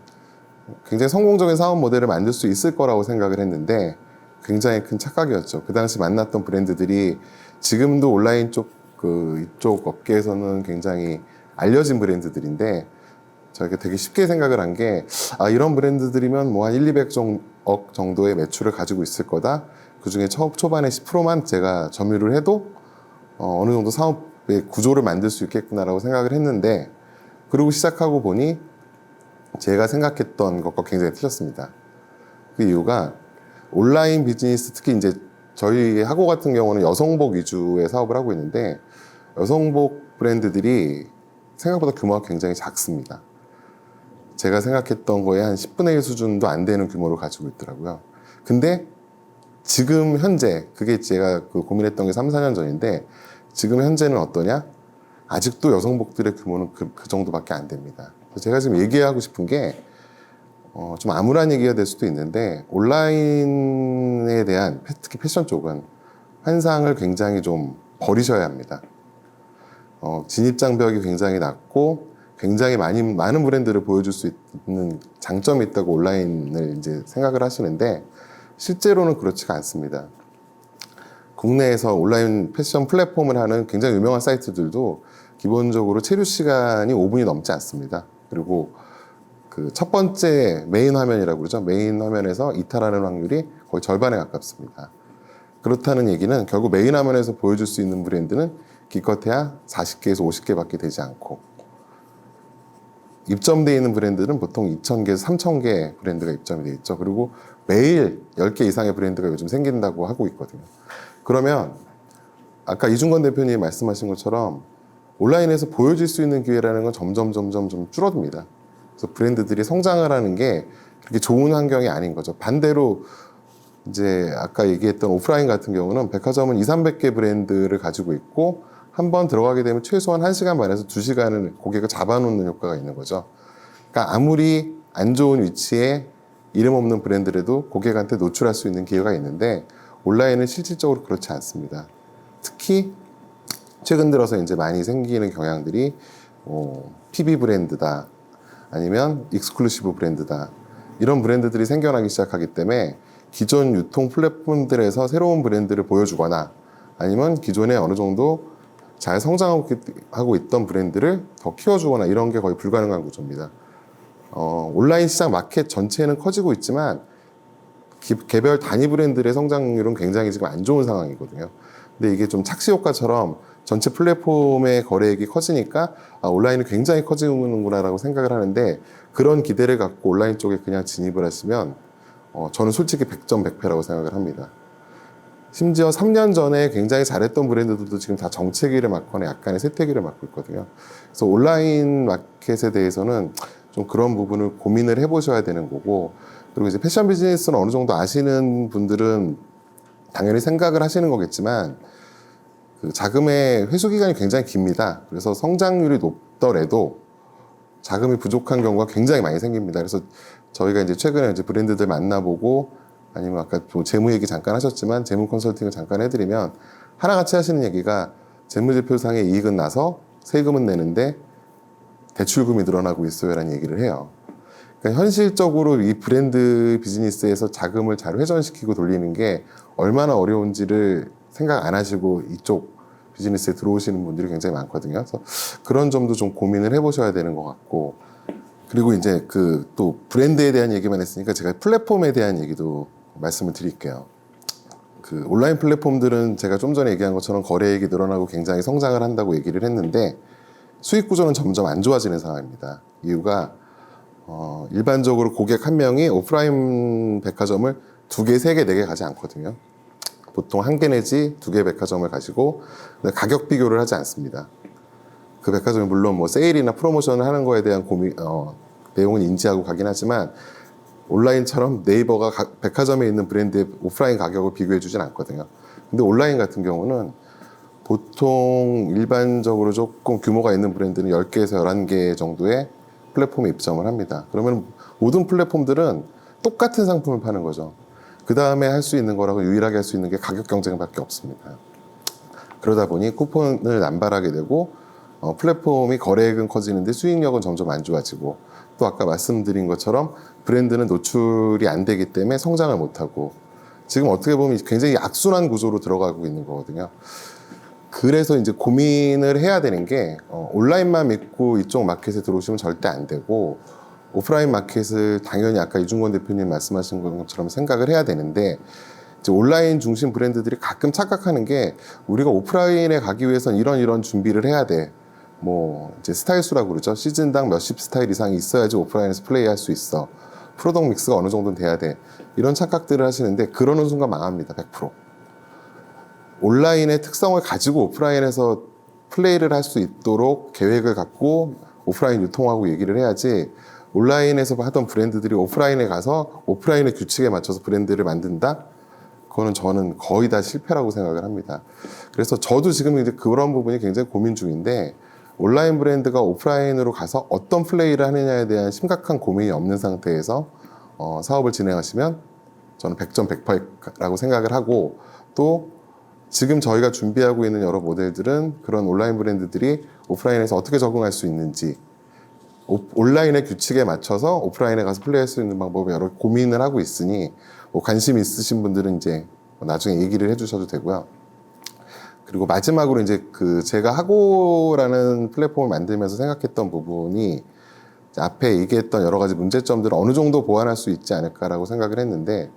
굉장히 성공적인 사업 모델을 만들 수 있을 거라고 생각을 했는데 굉장히 큰 착각이었죠. 그 당시 만났던 브랜드들이 지금도 온라인 이쪽 업계에서는 굉장히 알려진 브랜드들인데 저희가 되게 쉽게 생각을 한 게 이런 브랜드들이면 뭐 한 200억 정도의 매출을 가지고 있을 거다. 그 중에 초반에 10%만 제가 점유를 해도 어느 정도 사업의 구조를 만들 수 있겠구나라고 생각을 했는데 그러고 시작하고 보니 제가 생각했던 것과 굉장히 틀렸습니다. 그 이유가 온라인 비즈니스 특히 이제 저희 학고 같은 경우는 여성복 위주의 사업을 하고 있는데 여성복 브랜드들이 생각보다 규모가 굉장히 작습니다. 제가 생각했던 거에 한 10분의 1 수준도 안 되는 규모를 가지고 있더라고요. 근데 지금 현재 그게 제가 고민했던 게 3, 4년 전인데 지금 현재는 어떠냐? 아직도 여성복들의 규모는 그 정도밖에 안 됩니다. 제가 지금 얘기하고 싶은 게 좀 암울한 얘기가 될 수도 있는데 온라인에 대한 특히 패션 쪽은 환상을 굉장히 좀 버리셔야 합니다. 진입장벽이 굉장히 낮고 굉장히 많은 브랜드를 보여줄 수 있는 장점이 있다고 온라인을 이제 생각을 하시는데 실제로는 그렇지가 않습니다. 국내에서 온라인 패션 플랫폼을 하는 굉장히 유명한 사이트들도 기본적으로 체류 시간이 5분이 넘지 않습니다. 그리고 그 첫 번째 메인 화면이라고 그러죠. 메인 화면에서 이탈하는 확률이 거의 절반에 가깝습니다. 그렇다는 얘기는 결국 메인 화면에서 보여줄 수 있는 브랜드는 기껏해야 40개에서 50개밖에 되지 않고 입점되어 있는 브랜드는 보통 2,000개에서 3,000개 브랜드가 입점이 되어 있죠. 그리고 매일 10개 이상의 브랜드가 요즘 생긴다고 하고 있거든요. 그러면 아까 이중권 대표님이 말씀하신 것처럼 온라인에서 보여줄 수 있는 기회라는 건 점점 좀 줄어듭니다. 그래서 브랜드들이 성장을 하는 게 그렇게 좋은 환경이 아닌 거죠. 반대로 이제 아까 얘기했던 오프라인 같은 경우는 백화점은 200~300개 브랜드를 가지고 있고 한 번 들어가게 되면 최소한 1시간 반에서 2시간을 고객을 잡아놓는 효과가 있는 거죠. 그러니까 아무리 안 좋은 위치에 이름 없는 브랜드라도 고객한테 노출할 수 있는 기회가 있는데 온라인은 실질적으로 그렇지 않습니다. 특히 최근 들어서 이제 많이 생기는 경향들이 PB 브랜드다 아니면 익스클루시브 브랜드다 이런 브랜드들이 생겨나기 시작하기 때문에 기존 유통 플랫폼들에서 새로운 브랜드를 보여주거나 아니면 기존에 어느 정도 잘 성장하고 있던 브랜드를 더 키워주거나 이런 게 거의 불가능한 구조입니다. 온라인 시장 마켓 전체는 커지고 있지만 개별 단위 브랜드의 성장률은 굉장히 지금 안 좋은 상황이거든요. 근데 이게 좀 착시 효과처럼 전체 플랫폼의 거래액이 커지니까 온라인이 굉장히 커지는구나라고 생각을 하는데 그런 기대를 갖고 온라인 쪽에 그냥 진입을 하시면 저는 솔직히 100점 100패라고 생각을 합니다. 심지어 3년 전에 굉장히 잘했던 브랜드들도 지금 다 정체기를 맞거나 약간의 쇠퇴기를 맞고 있거든요. 그래서 온라인 마켓에 대해서는 좀 그런 부분을 고민을 해보셔야 되는 거고, 그리고 이제 패션 비즈니스는 어느 정도 아시는 분들은 당연히 생각을 하시는 거겠지만 그 자금의 회수 기간이 굉장히 깁니다. 그래서 성장률이 높더라도 자금이 부족한 경우가 굉장히 많이 생깁니다. 그래서 저희가 이제 최근에 이제 브랜드들 만나보고 아니면 아까 뭐 재무 얘기 잠깐 하셨지만 재무 컨설팅을 잠깐 해드리면 하나같이 하시는 얘기가 재무제표상의 이익은 나서 세금은 내는데 대출금이 늘어나고 있어요라는 얘기를 해요. 그러니까 현실적으로 이 브랜드 비즈니스에서 자금을 잘 회전시키고 돌리는 게 얼마나 어려운지를 생각 안 하시고 이쪽 비즈니스에 들어오시는 분들이 굉장히 많거든요. 그래서 그런 점도 좀 고민을 해보셔야 되는 것 같고, 그리고 이제 그 또 브랜드에 대한 얘기만 했으니까 제가 플랫폼에 대한 얘기도 말씀을 드릴게요. 그 온라인 플랫폼들은 제가 좀 전에 얘기한 것처럼 거래액이 늘어나고 굉장히 성장을 한다고 얘기를 했는데 수익 구조는 점점 안 좋아지는 상황입니다. 이유가 일반적으로 고객 한 명이 오프라인 백화점을 2개, 3개, 4개 가지 않거든요. 보통 1개 내지 2개 백화점을 가지고 가격 비교를 하지 않습니다. 그 백화점이 물론 뭐 세일이나 프로모션을 하는 거에 대한 내용은 인지하고 가긴 하지만 온라인처럼 네이버가 백화점에 있는 브랜드의 오프라인 가격을 비교해 주진 않거든요. 근데 온라인 같은 경우는 보통 일반적으로 조금 규모가 있는 브랜드는 10개에서 11개 정도의 플랫폼에 입점을 합니다. 그러면 모든 플랫폼들은 똑같은 상품을 파는 거죠. 그 다음에 할 수 있는 거라고 유일하게 할 수 있는 게 가격 경쟁밖에 없습니다. 그러다 보니 쿠폰을 남발하게 되고 플랫폼이 거래액은 커지는데 수익력은 점점 안 좋아지고, 또 아까 말씀드린 것처럼 브랜드는 노출이 안 되기 때문에 성장을 못하고, 지금 어떻게 보면 굉장히 악순환 구조로 들어가고 있는 거거든요. 그래서 이제 고민을 해야 되는 게 온라인만 믿고 이쪽 마켓에 들어오시면 절대 안 되고, 오프라인 마켓을 당연히 아까 이중권 대표님 말씀하신 것처럼 생각을 해야 되는데, 이제 온라인 중심 브랜드들이 가끔 착각하는 게 우리가 오프라인에 가기 위해서는 이런 준비를 해야 돼. 뭐 이제 스타일 수라고 그러죠. 시즌당 몇십 스타일 이상이 있어야지 오프라인에서 플레이할 수 있어. 프로덕트 믹스가 어느 정도는 돼야 돼. 이런 착각들을 하시는데 그러는 순간 망합니다. 100%. 온라인의 특성을 가지고 오프라인에서 플레이를 할 수 있도록 계획을 갖고 오프라인 유통하고 얘기를 해야지, 온라인에서 하던 브랜드들이 오프라인에 가서 오프라인의 규칙에 맞춰서 브랜드를 만든다? 그거는 저는 거의 다 실패라고 생각을 합니다. 그래서 저도 지금 이제 그런 부분이 굉장히 고민 중인데, 온라인 브랜드가 오프라인으로 가서 어떤 플레이를 하느냐에 대한 심각한 고민이 없는 상태에서 사업을 진행하시면 저는 100점 100%라고 생각을 하고, 또 지금 저희가 준비하고 있는 여러 모델들은 그런 온라인 브랜드들이 오프라인에서 어떻게 적응할 수 있는지, 온라인의 규칙에 맞춰서 오프라인에 가서 플레이할 수 있는 방법을 여러 고민을 하고 있으니 뭐 관심 있으신 분들은 이제 나중에 얘기를 해주셔도 되고요. 그리고 마지막으로 이제 그 제가 하고라는 플랫폼을 만들면서 생각했던 부분이 앞에 얘기했던 여러 가지 문제점들을 어느 정도 보완할 수 있지 않을까라고 생각을 했는데,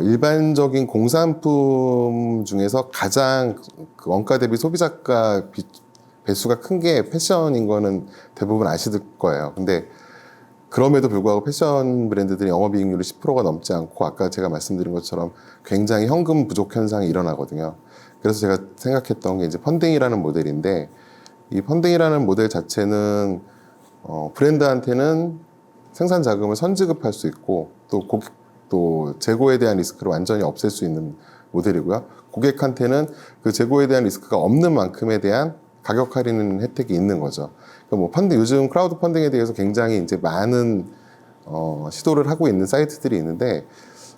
일반적인 공산품 중에서 가장 그 원가 대비 소비자가 배수가 큰 게 패션인 거는 대부분 아실 거예요. 근데 그럼에도 불구하고 패션 브랜드들이 영업이익률이 10%가 넘지 않고 아까 제가 말씀드린 것처럼 굉장히 현금 부족 현상이 일어나거든요. 그래서 제가 생각했던 게 이제 펀딩이라는 모델인데, 이 펀딩이라는 모델 자체는 브랜드한테는 생산 자금을 선지급할 수 있고 또 재고에 대한 리스크를 완전히 없앨 수 있는 모델이고요. 고객한테는 그 재고에 대한 리스크가 없는 만큼에 대한 가격 할인 혜택이 있는 거죠. 그러니까 뭐 펀딩, 요즘 크라우드 펀딩에 대해서 굉장히 이제 많은 시도를 하고 있는 사이트들이 있는데,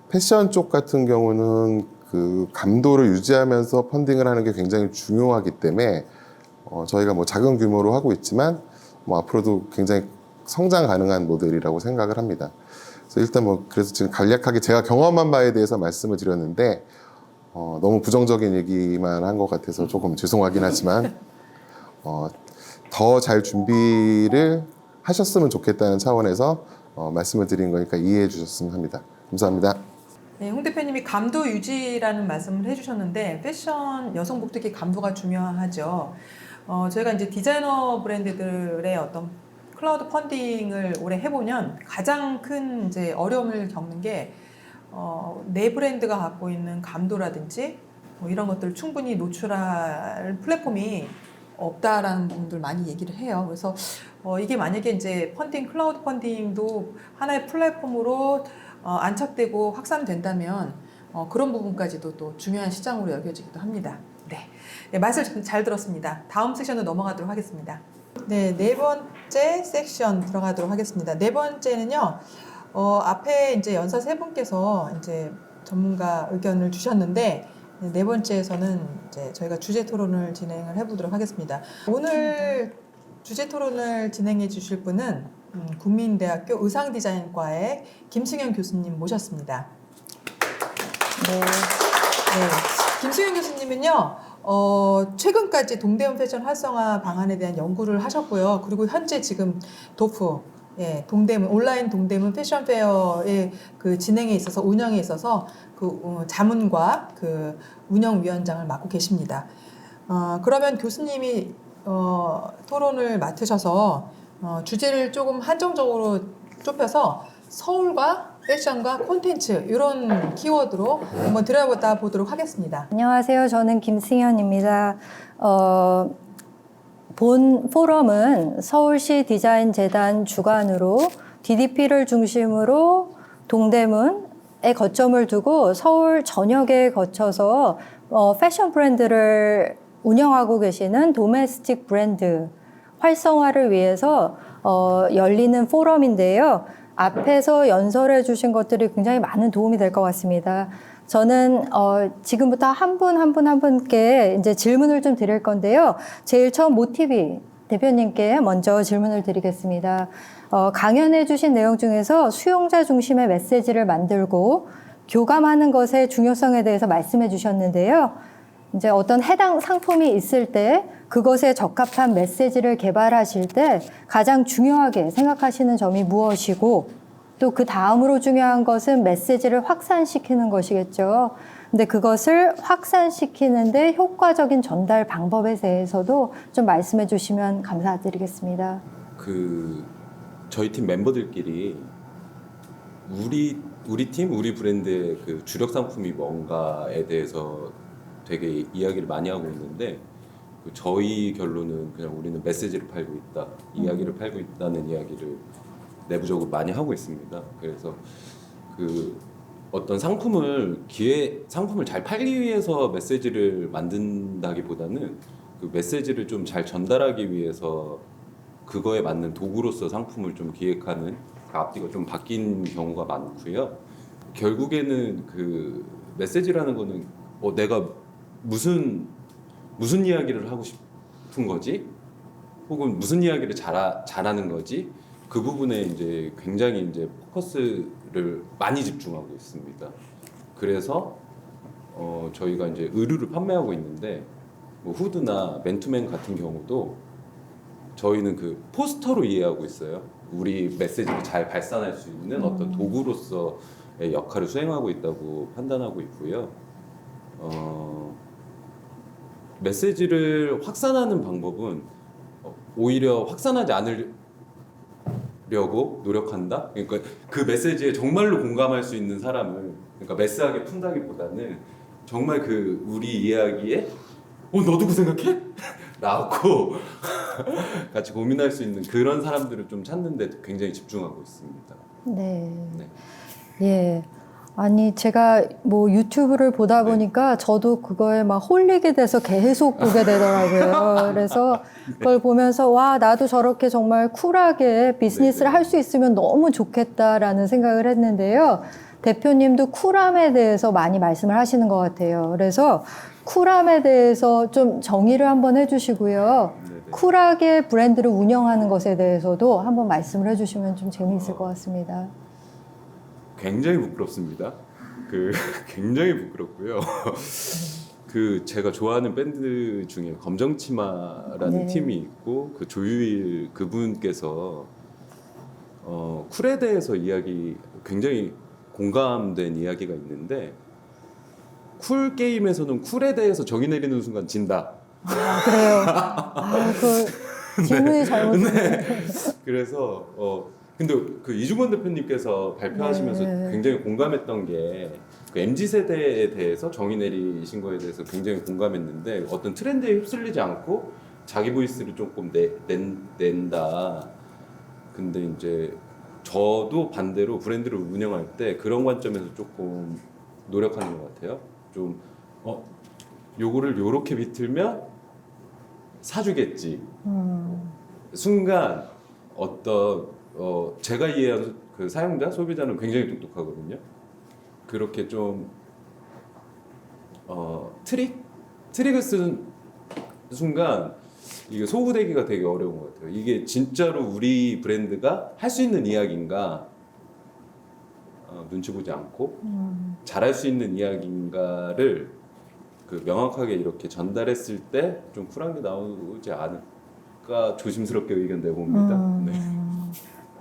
패션 쪽 같은 경우는 그 감도를 유지하면서 펀딩을 하는 게 굉장히 중요하기 때문에 저희가 뭐 작은 규모로 하고 있지만 뭐 앞으로도 굉장히 성장 가능한 모델이라고 생각을 합니다. 그래서 일단 뭐 그래서 지금 간략하게 제가 경험한 바에 대해서 말씀을 드렸는데 너무 부정적인 얘기만 한 것 같아서 조금 죄송하긴 하지만 더 잘 준비를 하셨으면 좋겠다는 차원에서 말씀을 드린 거니까 이해해 주셨으면 합니다. 감사합니다. 네, 홍 대표님이 감도 유지라는 말씀을 해주셨는데 패션 여성복 특히 감도가 중요하죠. 저희가 이제 디자이너 브랜드들의 어떤 클라우드 펀딩을 올해 해보면 가장 큰 이제 어려움을 겪는 게 내 브랜드가 갖고 있는 감도라든지 뭐 이런 것들을 충분히 노출할 플랫폼이 없다라는 분들 많이 얘기를 해요. 그래서 이게 만약에 이제 클라우드 펀딩도 하나의 플랫폼으로 안착되고 확산된다면 그런 부분까지도 또 중요한 시장으로 여겨지기도 합니다. 네, 네, 말씀 잘 들었습니다. 다음 섹션으로 넘어가도록 하겠습니다. 네, 네 번째 섹션 들어가도록 하겠습니다. 네 번째는요, 앞에 이제 연사 세 분께서 이제 전문가 의견을 주셨는데, 네 번째에서는 이제 저희가 주제 토론을 진행을 해보도록 하겠습니다. 오늘 주제 토론을 진행해 주실 분은 국민대학교 의상디자인과의 김승현 교수님 모셨습니다. 네. 김승현 교수님은요, 최근까지 동대문 패션 활성화 방안에 대한 연구를 하셨고요. 그리고 현재 지금 도프, 동대문, 온라인 동대문 패션 페어의 그 진행에 있어서, 운영에 있어서 그 자문과 그 운영위원장을 맡고 계십니다. 그러면 교수님이 토론을 맡으셔서 주제를 조금 한정적으로 좁혀서 서울과 패션과 콘텐츠 이런 키워드로 한번 들여다 보도록 하겠습니다. 안녕하세요. 저는 김승현입니다. 본 포럼은 서울시 디자인재단 주관으로 DDP를 중심으로 동대문에 거점을 두고 서울 전역에 거쳐서 패션 브랜드를 운영하고 계시는 도메스틱 브랜드 활성화를 위해서 열리는 포럼인데요. 앞에서 연설해 주신 것들이 굉장히 많은 도움이 될 것 같습니다. 저는 지금부터 한 분께 이제 질문을 좀 드릴 건데요. 제일 처음 모티비 대표님께 먼저 질문을 드리겠습니다. 강연해 주신 내용 중에서 수용자 중심의 메시지를 만들고 교감하는 것의 중요성에 대해서 말씀해 주셨는데요. 이제 어떤 해당 상품이 있을 때 그것에 적합한 메시지를 개발하실 때 가장 중요하게 생각하시는 점이 무엇이고 또 그 다음으로 중요한 것은 메시지를 확산시키는 것이겠죠. 근데 그것을 확산시키는데 효과적인 전달 방법에 대해서도 좀 말씀해 주시면 감사드리겠습니다. 저희 팀 멤버들끼리 우리 팀, 우리 브랜드의 그 주력 상품이 뭔가에 대해서 되게 이야기를 많이 하고 있는데 저희 결론은 그냥 우리는 메시지를 팔고 있다, 이야기를 팔고 있다는 이야기를 내부적으로 많이 하고 있습니다. 그래서 그 어떤 상품을 잘 팔기 위해서 메시지를 만든다기보다는 그 메시지를 좀 잘 전달하기 위해서 그거에 맞는 도구로서 상품을 좀 기획하는 앞뒤가 좀 바뀐 경우가 많고요. 결국에는 그 메시지라는 거는 내가 무슨 이야기를 하고 싶은 거지? 혹은 무슨 이야기를 잘하는 거지? 그 부분에 이제 굉장히 이제 포커스를 많이 집중하고 있습니다. 그래서 저희가 이제 의류를 판매하고 있는데 뭐 후드나 맨투맨 같은 경우도 저희는 그 포스터로 이해하고 있어요. 우리 메시지를 잘 발산할 수 있는 어떤 도구로서의 역할을 수행하고 있다고 판단하고 있고요. 메시지를 확산하는 방법은 오히려 확산하지 않으려고 노력한다. 그러니까 그 메시지에 정말로 공감할 수 있는 사람을 그러니까 매스하게 푼다기보다는 정말 그 우리 이야기에 너도 그 생각해? 라고 같이 고민할 수 있는 그런 사람들을 좀 찾는 데 굉장히 집중하고 있습니다. 네. 네. 예. 아니 제가 뭐 유튜브를 보다 보니까 저도 그거에 막 홀리게 돼서 계속 보게 되더라고요. 그래서 그걸 보면서 와 나도 저렇게 정말 쿨하게 비즈니스를 할 수 있으면 너무 좋겠다라는 생각을 했는데요. 대표님도 쿨함에 대해서 많이 말씀을 하시는 것 같아요. 그래서 쿨함에 대해서 좀 정의를 한번 해주시고요. 쿨하게 브랜드를 운영하는 것에 대해서도 한번 말씀을 해주시면 좀 재미있을 것 같습니다. 굉장히 부끄럽습니다. 굉장히 부끄럽고요. 제가 좋아하는 밴드 중에 검정치마라는 네. 팀이 있고 그 조유일 그분께서 쿨에 대해서 굉장히 공감된 이야기가 있는데 쿨 게임에서는 쿨에 대해서 정의 내리는 순간 진다. 아, 그래요. 아, 그 질문이 잘못됐네. 그래서 근데 그 이중권 대표님께서 발표하시면서 네. 굉장히 공감했던 게 그 MZ 세대에 대해서 정의 내리신 거에 대해서 굉장히 공감했는데 어떤 트렌드에 휩쓸리지 않고 자기 보이스를 조금 낸다. 근데 이제 저도 반대로 브랜드를 운영할 때 그런 관점에서 조금 노력하는 것 같아요. 좀 요거를 요렇게 비틀면 사주겠지. 순간 어떤 제가 이해하는 그 사용자 소비자는 굉장히 똑똑하거든요. 그렇게 좀 트릭을 쓰는 순간 이게 소구되기가 되게 어려운 것 같아요. 이게 진짜로 우리 브랜드가 할 수 있는 이야기인가, 눈치 보지 않고 잘할 수 있는 이야기인가를 그 명확하게 이렇게 전달했을 때 좀 쿨한 게 나오지 않을까 조심스럽게 의견 내봅니다.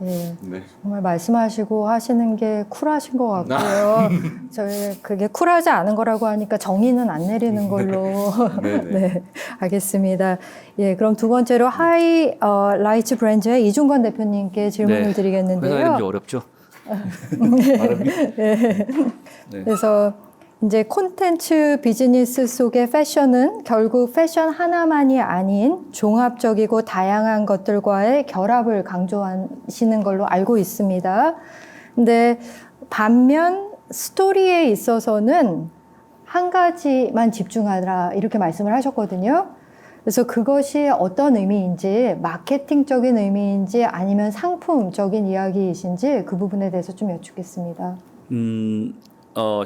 예, 네. 정말 말씀하시고 하시는 게 쿨하신 것 같고요. 저희 그게 쿨하지 않은 거라고 하니까 정의는 안 내리는 걸로. 네네. 네, 알겠습니다. 예, 그럼 두 번째로 하이라이트 브랜드의 이중권 대표님께 질문을 네. 드리겠는데요. 회사 이름이 어렵죠? 네. 그래서 이제 콘텐츠 비즈니스 속의 패션은 결국 패션 하나만이 아닌 종합적이고 다양한 것들과의 결합을 강조하시는 걸로 알고 있습니다. 근데 반면 스토리에 있어서는 한 가지만 집중하라 이렇게 말씀을 하셨거든요. 그래서 그것이 어떤 의미인지, 마케팅적인 의미인지 아니면 상품적인 이야기이신지 그 부분에 대해서 좀 여쭙겠습니다.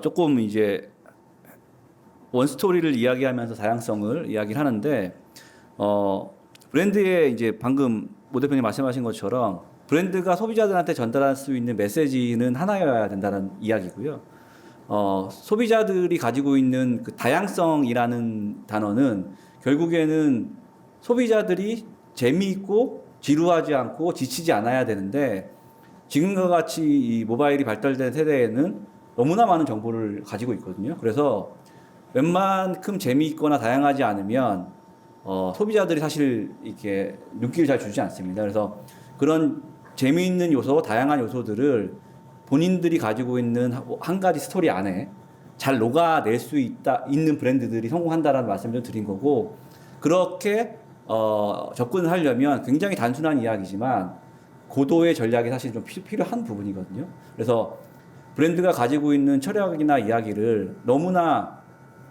조금 이제 원 스토리를 이야기하면서 다양성을 이야기를 하는데 브랜드의 이제 방금 모 대표님 말씀하신 것처럼 브랜드가 소비자들한테 전달할 수 있는 메시지는 하나여야 된다는 이야기고요. 소비자들이 가지고 있는 그 다양성이라는 단어는 결국에는 소비자들이 재미있고 지루하지 않고 지치지 않아야 되는데 지금과 같이 이 모바일이 발달된 세대에는 너무나 많은 정보를 가지고 있거든요. 그래서 웬만큼 재미있거나 다양하지 않으면 소비자들이 사실 이렇게 눈길을 잘 주지 않습니다. 그래서 그런 재미있는 요소, 다양한 요소들을 본인들이 가지고 있는 한 가지 스토리 안에 잘 녹아낼 수 있는 브랜드들이 성공한다라는 말씀을 드린 거고, 그렇게 접근을 하려면 굉장히 단순한 이야기지만 고도의 전략이 사실 좀 필요한 부분이거든요. 그래서 브랜드가 가지고 있는 철학이나 이야기를 너무나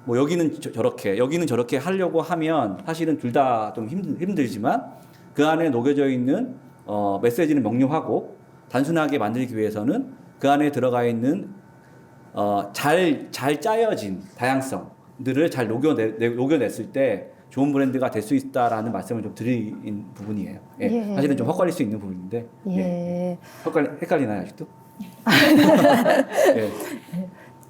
뭐 여기는 저렇게 여기는 저렇게 하려고 하면 사실은 둘 다 좀 힘들지만 그 안에 녹여져 있는 메시지는 명료하고 단순하게 만들기 위해서는 그 안에 들어가 있는 잘 짜여진 다양성들을 잘 녹여냈을 때 좋은 브랜드가 될 수 있다라는 말씀을 좀 드린 부분이에요. 예. 예. 사실은 좀 헛갈릴 수 있는 부분인데. 예. 헷갈리나요 아직도? 예.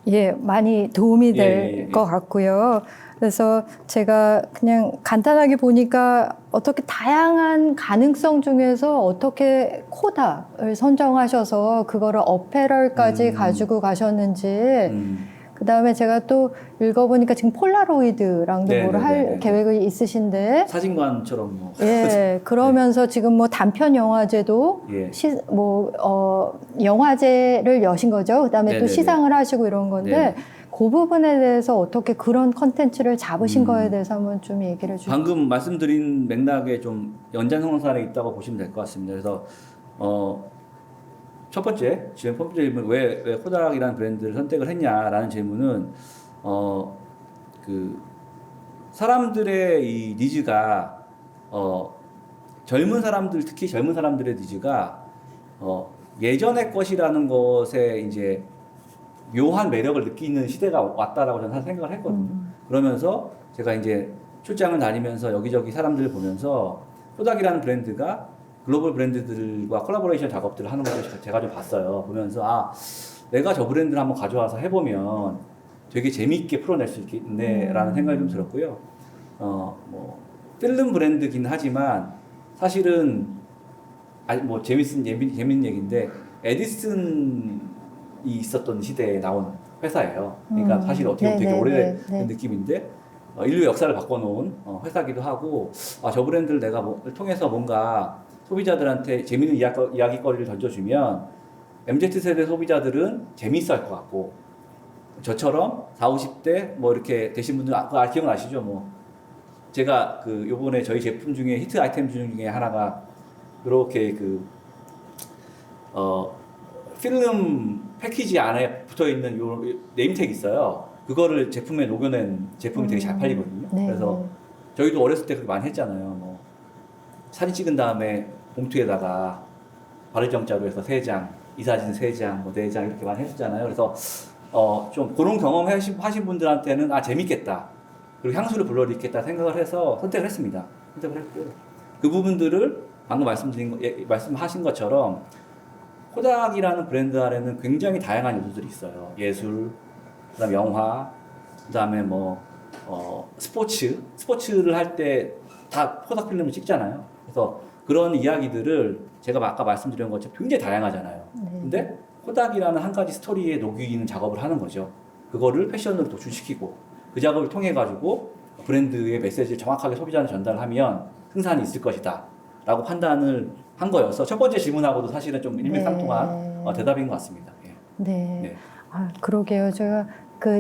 예, 많이 도움이 될 것 같고요. 그래서 제가 그냥 간단하게 보니까 어떻게 다양한 가능성 중에서 어떻게 코닥을 선정하셔서 그거를 어페럴까지 가지고 가셨는지 그 다음에 제가 또 읽어보니까 지금 폴라로이드랑도 뭘 할 계획이 있으신데 사진관처럼 뭐. 예, 그러면서 지금 뭐 단편 영화제도 예. 영화제를 여신 거죠. 그 다음에 또 네네네. 시상을 하시고 이런 건데 네네. 그 부분에 대해서 어떻게 그런 컨텐츠를 잡으신 거에 대해서 한번 좀 얘기를 해주세요. 방금 말씀드린 맥락에 좀 연장선상에 있다고 보시면 될 것 같습니다. 그래서 첫 번째 질문 왜 코닥이라는 브랜드를 선택을 했냐라는 질문은 그 사람들의 이 니즈가 젊은 사람들 특히 젊은 사람들의 니즈가 예전의 것이라는 것에 이제 묘한 매력을 느끼는 시대가 왔다라고 저는 생각을 했거든요. 그러면서 제가 이제 출장을 다니면서 여기저기 사람들을 보면서 코닥이라는 브랜드가 글로벌 브랜드들과 콜라보레이션 작업들을 하는 것을 제가 좀 봤어요. 보면서 내가 저 브랜드를 한번 가져와서 해보면 되게 재미있게 풀어낼 수 있겠네라는 생각이 좀 들었고요. 뭐 뜰는 브랜드긴 하지만 사실은 아니 뭐 재밌는 얘기인데 에디슨이 있었던 시대에 나온 회사예요. 그러니까 사실 어떻게 보면 되게 네네네, 오래된 네. 느낌인데 인류 역사를 바꿔놓은 회사기도 하고 저 브랜드를 내가 통해서 뭔가 소비자들한테 재밌는 이야기거리를 던져주면 MZ세대 소비자들은 재미있어 할 것 같고 저처럼 40, 50대 뭐 이렇게 되신 분들 기억나시죠? 뭐 제가 그 요번에 저희 제품 중에 히트 아이템 중에 하나가 이렇게 필름 패키지 안에 붙어 있는 요 네임택 있어요. 그거를 제품에 녹여낸 제품이 되게 잘 팔리거든요. 네. 그래서 저희도 어렸을 때 그렇게 많이 했잖아요. 뭐 사진 찍은 다음에 봉투에다가 발을정자로 해서 3장, 이 사진 3장, 뭐 4장 이렇게 많이 했었잖아요. 그래서 좀 그런 경험 하신 분들한테는 재밌겠다. 그리고 향수를 불러일으키겠다 생각을 해서 선택을 했습니다. 선택을 했고 그 부분들을 방금 말씀하신 것처럼 코닥이라는 브랜드 안에는 굉장히 다양한 요소들이 있어요. 예술, 그다음 영화, 그다음에 뭐 스포츠를 할 때 다 코닥 필름을 찍잖아요. 그래서 그런 이야기들을 제가 아까 말씀드린 것처럼 굉장히 다양하잖아요. 네. 근데 코닥이라는 한 가지 스토리에 녹이는 작업을 하는 거죠. 그거를 패션으로 도출시키고 그 작업을 통해 가지고 브랜드의 메시지를 정확하게 소비자한테 전달하면 승산이 있을 것이다 라고 판단을 한 거여서 첫 번째 질문하고도 사실은 좀 일맥상통한 대답인 것 같습니다. 예. 네. 네. 그러게요. 제가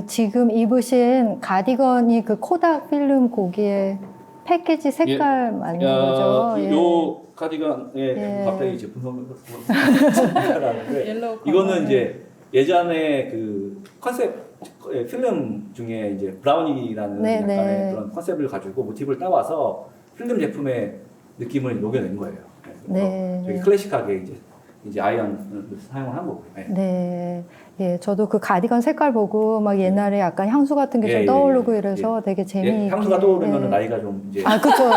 지금 입으신 가디건이 그 코닥 필름 고기의 패키지 색깔 맞는 거죠? 예. 요 카디건 예. 갑자기 제품 생각나는데 옐로우 이거는 컬러. 이제 예전에 그 컨셉 필름 중에 이제 브라운이라는 네, 약간의 네. 그런 컨셉을 가지고 모티브를 따와서 필름 제품의 느낌을 녹여낸 거예요. 네. 되게 클래식하게 이제 아이언을 사용을 한 거고요. 네. 네. 예, 저도 그 가디건 색깔 보고 막 옛날에 약간 향수 같은 게 좀 예, 떠오르고 예, 이래서 되게 재미있게. 향수가 떠오르면 예. 나이가 좀 이제 그쵸.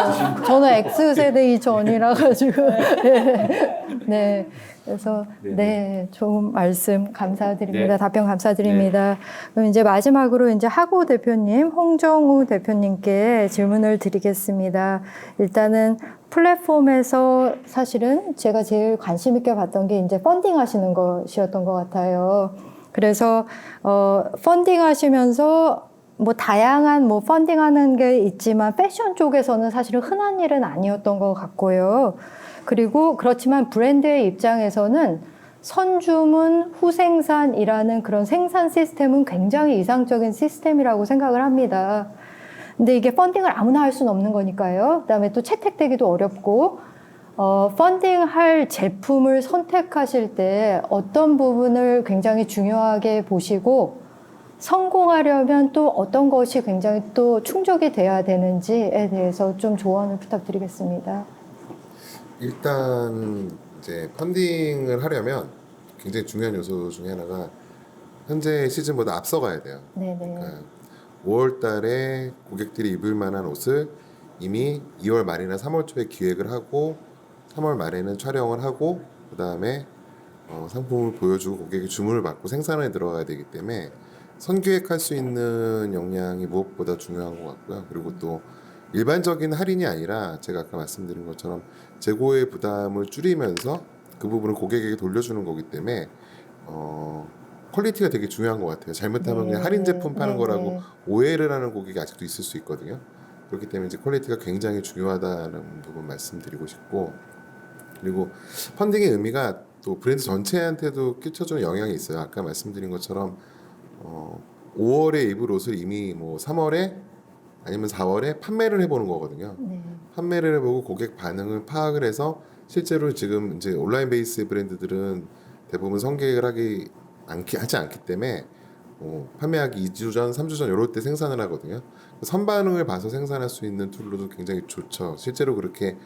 저는 X세대 이전이라 가지고. 네. 그래서, 네. 좋은 말씀 감사드립니다. 네. 답변 감사드립니다. 그럼 이제 마지막으로 이제 하고 대표님, 홍정우 대표님께 질문을 드리겠습니다. 일단은 플랫폼에서 사실은 제가 제일 관심 있게 봤던 게 이제 펀딩 하시는 것이었던 것 같아요. 그래서, 펀딩 하시면서 뭐 다양한 뭐 펀딩하는 게 있지만 패션 쪽에서는 사실은 흔한 일은 아니었던 것 같고요. 그리고 그렇지만 브랜드의 입장에서는 선주문, 후생산이라는 그런 생산 시스템은 굉장히 이상적인 시스템이라고 생각을 합니다. 근데 이게 펀딩을 아무나 할 수는 없는 거니까요. 그다음에 또 채택되기도 어렵고 펀딩할 제품을 선택하실 때 어떤 부분을 굉장히 중요하게 보시고 성공하려면 또 어떤 것이 굉장히 또 충족이 돼야 되는지에 대해서 좀 조언을 부탁드리겠습니다. 일단 이제 펀딩을 하려면 굉장히 중요한 요소 중에 하나가 현재 시즌보다 앞서가야 돼요. 네네. 그러니까 5월 달에 고객들이 입을 만한 옷을 이미 2월 말이나 3월 초에 기획을 하고 3월 말에는 촬영을 하고 그 다음에 상품을 보여주고 고객의 주문을 받고 생산에 들어가야 되기 때문에 선기획할 수 있는 역량이 무엇보다 중요한 것 같고요. 그리고 또 일반적인 할인이 아니라 제가 아까 말씀드린 것처럼 재고의 부담을 줄이면서 그 부분을 고객에게 돌려주는 거기 때문에 퀄리티가 되게 중요한 것 같아요. 잘못하면 그냥 할인 제품 파는 거라고 오해를 하는 고객이 아직도 있을 수 있거든요. 그렇기 때문에 이제 퀄리티가 굉장히 중요하다는 부분 말씀드리고 싶고, 그리고 펀딩의 의미가 또 브랜드 전체한테도 끼쳐주는 영향이 있어요. 아까 말씀드린 것처럼 5월에 입을 옷을 이미 뭐 3월에 아니면 4월에 판매를 해보는 거거든요. 네. 판매를 해보고 고객 반응을 파악을 해서 실제로 지금 이제 온라인 베이스의 브랜드들은 대부분 선계획을 하지 않기 때문에 판매하기 2주 전, 3주 전 이럴 때 생산을 하거든요. 선반응을 봐서 생산할 수 있는 툴로도 굉장히 좋죠. 실제로 그렇게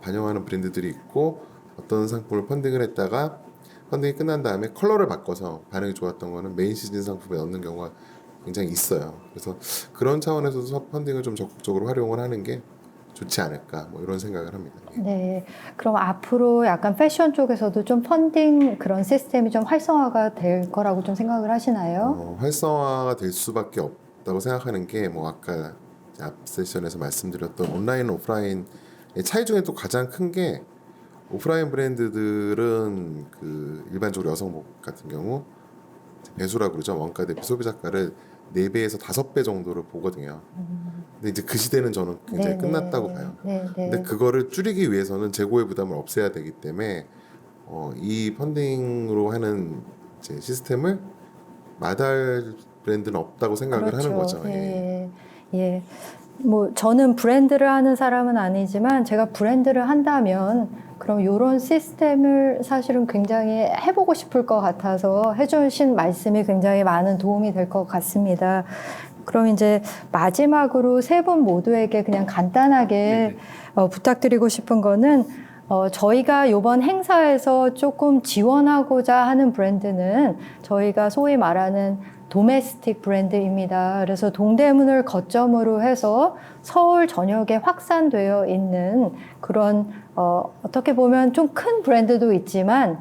반영하는 브랜드들이 있고, 어떤 상품을 펀딩을 했다가 펀딩이 끝난 다음에 컬러를 바꿔서 반응이 좋았던 거는 메인 시즌 상품에 넣는 경우가 굉장히 있어요. 그래서 그런 차원에서도 펀딩을 좀 적극적으로 활용을 하는 게 좋지 않을까, 뭐 이런 생각을 합니다. 네. 그럼 앞으로 약간 패션 쪽에서도 좀 펀딩 그런 시스템이 좀 활성화가 될 거라고 좀 생각을 하시나요? 활성화가 될 수밖에 없다고 생각하는 게 뭐 아까 앞 세션에서 말씀드렸던 온라인 오프라인의 차이 중에 또 가장 큰 게 오프라인 브랜드들은 그 일반적으로 여성복 같은 경우 배수라고 그러죠. 원가 대비 소비자가를 4배에서 5배 정도를 보거든요. 근데 이제 그 시대는 저는 굉장히 네네. 끝났다고 봐요. 네, 네. 근데 그거를 줄이기 위해서는 재고의 부담을 없애야 되기 때문에 이 펀딩으로 하는 이제 시스템을 마다할 브랜드는 없다고 생각을 하는 거죠. 예. 예. 예. 뭐 저는 브랜드를 하는 사람은 아니지만 제가 브랜드를 한다면 그럼 이런 시스템을 사실은 굉장히 해보고 싶을 것 같아서 해주신 말씀이 굉장히 많은 도움이 될 것 같습니다. 그럼 이제 마지막으로 세 분 모두에게 그냥 간단하게 부탁드리고 싶은 거는 저희가 이번 행사에서 조금 지원하고자 하는 브랜드는 저희가 소위 말하는 도메스틱 브랜드입니다. 그래서 동대문을 거점으로 해서 서울 전역에 확산되어 있는 그런 어떻게 보면 좀 큰 브랜드도 있지만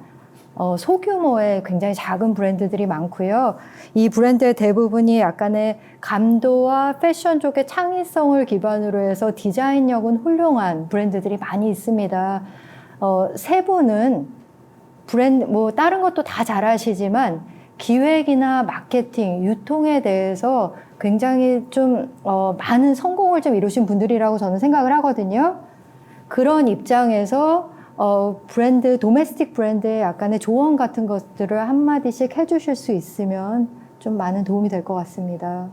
소규모의 굉장히 작은 브랜드들이 많고요. 이 브랜드의 대부분이 약간의 감도와 패션 쪽의 창의성을 기반으로 해서 디자인력은 훌륭한 브랜드들이 많이 있습니다. 세 분은 브랜드, 뭐 다른 것도 다 잘하시지만 기획이나 마케팅, 유통에 대해서 굉장히 좀 많은 성공을 좀 이루신 분들이라고 저는 생각을 하거든요. 그런 입장에서 브랜드, 도메스틱 브랜드의 약간의 조언 같은 것들을 한마디씩 해주실 수 있으면 좀 많은 도움이 될 것 같습니다.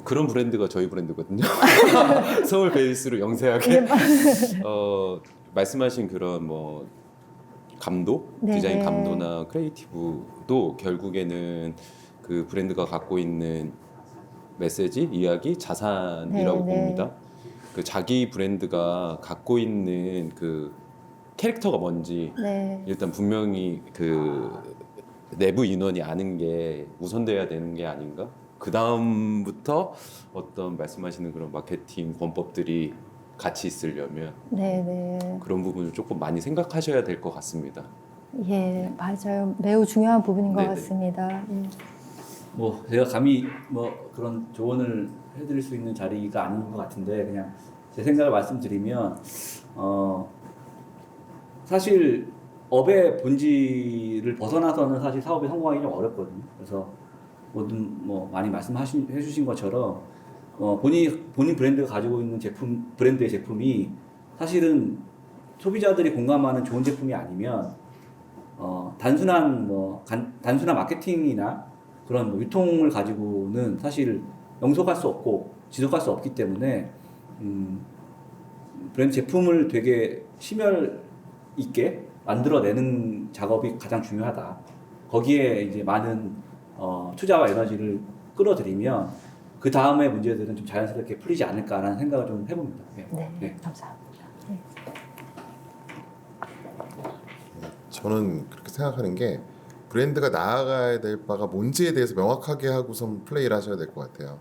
그런 브랜드가 저희 브랜드거든요. 서울 베이스로 영세하게 말씀하신 그런 뭐 감도, 네, 디자인 네. 감도나 크리에이티브도 결국에는 그 브랜드가 갖고 있는 메시지, 이야기, 자산이라고 네, 네. 봅니다. 그 자기 브랜드가 갖고 있는 그 캐릭터가 뭔지 네. 일단 분명히 그 내부 인원이 아는 게 우선돼야 되는 게 아닌가? 그 다음부터 어떤 말씀하시는 그런 마케팅 권법들이 같이 있으려면 네, 네. 그런 부분을 조금 많이 생각하셔야 될 것 같습니다. 예, 맞아요. 매우 중요한 부분인 것 네네. 같습니다. 예. 뭐 제가 감히 뭐 그런 조언을 해드릴 수 있는 자리가 아닌 것 같은데 그냥 제 생각을 말씀드리면 사실 업의 본질을 벗어나서는 사실 사업이 성공하기 좀 어렵거든요. 그래서 모든 뭐 많이 해주신 것처럼 본인 브랜드가 가지고 있는 제품, 브랜드의 제품이 사실은 소비자들이 공감하는 좋은 제품이 아니면 단순한 단순한 마케팅이나 그런 뭐 유통을 가지고는 사실 영속할 수 없고 지속할 수 없기 때문에 브랜드 제품을 되게 심혈 있게 만들어내는 작업이 가장 중요하다. 거기에 이제 많은 투자와 에너지를 끌어들이면 그 다음의 문제들은 좀 자연스럽게 풀리지 않을까라는 생각을 좀 해봅니다. 네, 네. 감사합니다. 저는 그렇게 생각하는 게 브랜드가 나아가야 될 바가 뭔지에 대해서 명확하게 하고선 플레이를 하셔야 될 것 같아요.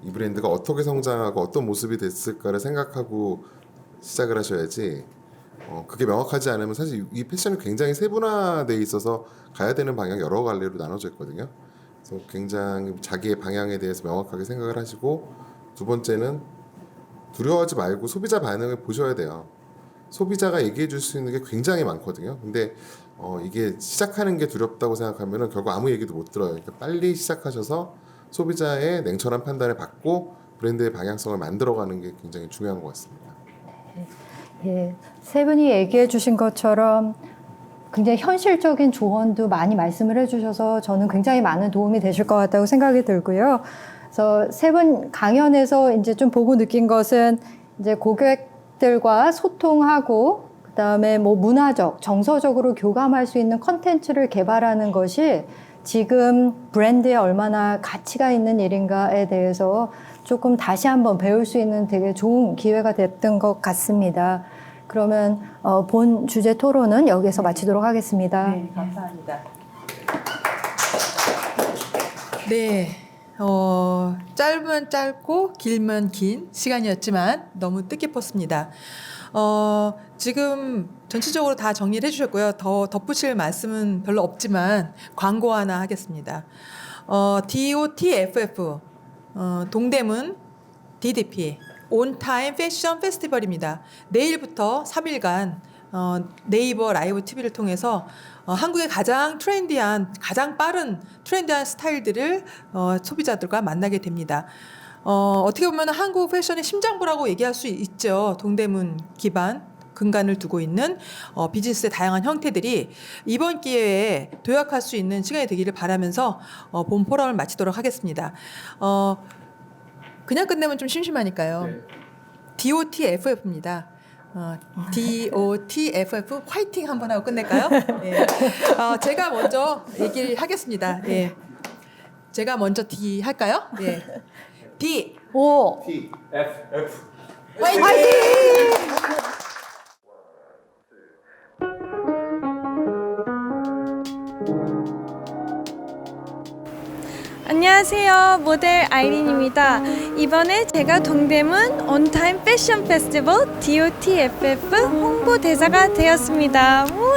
이 브랜드가 어떻게 성장하고 어떤 모습이 됐을까를 생각하고 시작을 하셔야지 그게 명확하지 않으면 사실 이 패션이 굉장히 세분화되어 있어서 가야 되는 방향이 여러 갈래로 나눠져 있거든요. 그래서 굉장히 자기의 방향에 대해서 명확하게 생각을 하시고 두 번째는 두려워하지 말고 소비자 반응을 보셔야 돼요. 소비자가 얘기해 줄 수 있는 게 굉장히 많거든요. 근데 이게 시작하는 게 두렵다고 생각하면 결국 아무 얘기도 못 들어요. 그러니까 빨리 시작하셔서 소비자의 냉철한 판단을 받고 브랜드의 방향성을 만들어가는 게 굉장히 중요한 것 같습니다. 예, 세 분이 얘기해 주신 것처럼 굉장히 현실적인 조언도 많이 말씀을 해주셔서 저는 굉장히 많은 도움이 되실 것 같다고 생각이 들고요. 그래서 세 분 강연에서 이제 좀 보고 느낀 것은 이제 고객들과 소통하고 그다음에 뭐 문화적, 정서적으로 교감할 수 있는 컨텐츠를 개발하는 것이 지금 브랜드에 얼마나 가치가 있는 일인가에 대해서 조금 다시 한번 배울 수 있는 되게 좋은 기회가 됐던 것 같습니다. 그러면 본 주제 토론은 여기서 마치도록 하겠습니다. 네, 감사합니다. 네, 짧으면 짧고 길면 긴 시간이었지만 너무 뜻깊었습니다. 지금 전체적으로 다 정리를 해주셨고요. 더 덧붙일 말씀은 별로 없지만 광고 하나 하겠습니다. DOTFF, 동대문 DDP, 온타임 패션 페스티벌입니다. 내일부터 3일간 네이버 라이브 TV를 통해서 한국의 가장 트렌디한, 가장 빠른 트렌디한 스타일들을 소비자들과 만나게 됩니다. 어떻게 보면 한국 패션의 심장부라고 얘기할 수 있죠. 동대문 기반 근간을 두고 있는 비즈니스의 다양한 형태들이 이번 기회에 도약할 수 있는 시간이 되기를 바라면서 본 포럼을 마치도록 하겠습니다. 그냥 끝내면 좀 심심하니까요. DOTFF입니다. DOTFF 화이팅 한번 하고 끝낼까요? 예. 제가 먼저 얘기를 하겠습니다. 예. 제가 먼저 D 할까요? 예. D 오. 화이팅! 안녕하세요. 모델 아이린입니다. 이번에 제가 동대문 온타임 패션 페스티벌 DOTFF 홍보대사가 되었습니다. 우와!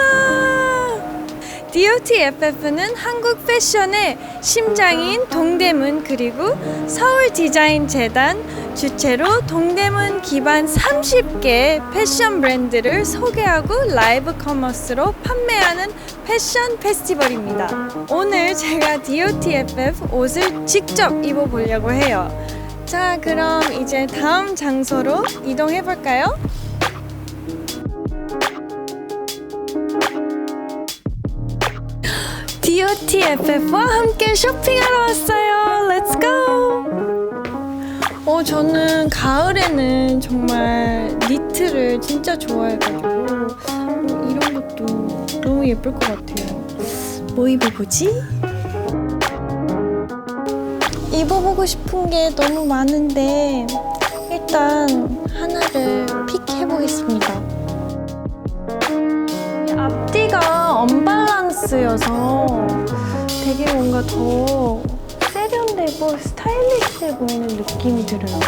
DOTFF는 한국 패션의 심장인 동대문 그리고 서울 디자인 재단 주최로 동대문 기반 30개 패션 브랜드를 소개하고 라이브 커머스로 판매하는 패션 페스티벌입니다. 오늘 제가 DOTFF 옷을 직접 입어보려고 해요. 자, 그럼 이제 다음 장소로 이동해 볼까요? DOTFF와 함께 쇼핑하러 왔어요. Let's go! 저는 가을에는 정말 니트를 진짜 좋아해가지고 이런 것도 너무 예쁠 것 같아요. 뭐 입어보지? 입어보고 싶은 게 너무 많은데 일단 하나를 픽해보겠습니다. 앞뒤가 언밸런스여서 되게 뭔가 더 세련되고 스타일리시해 보이는 느낌이 들어요.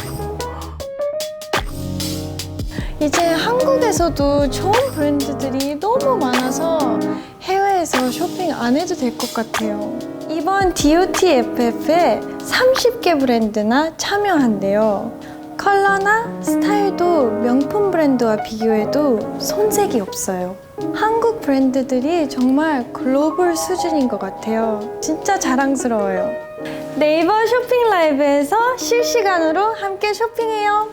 이제 한국에서도 좋은 브랜드들이 너무 많아서 해외에서 쇼핑 안 해도 될 것 같아요. 이번 DOTFF에 30개 브랜드나 참여한대요. 컬러나 스타일도 명품 브랜드와 비교해도 손색이 없어요. 한국 브랜드들이 정말 글로벌 수준인 것 같아요. 진짜 자랑스러워요. 네이버 쇼핑 라이브에서 실시간으로 함께 쇼핑해요.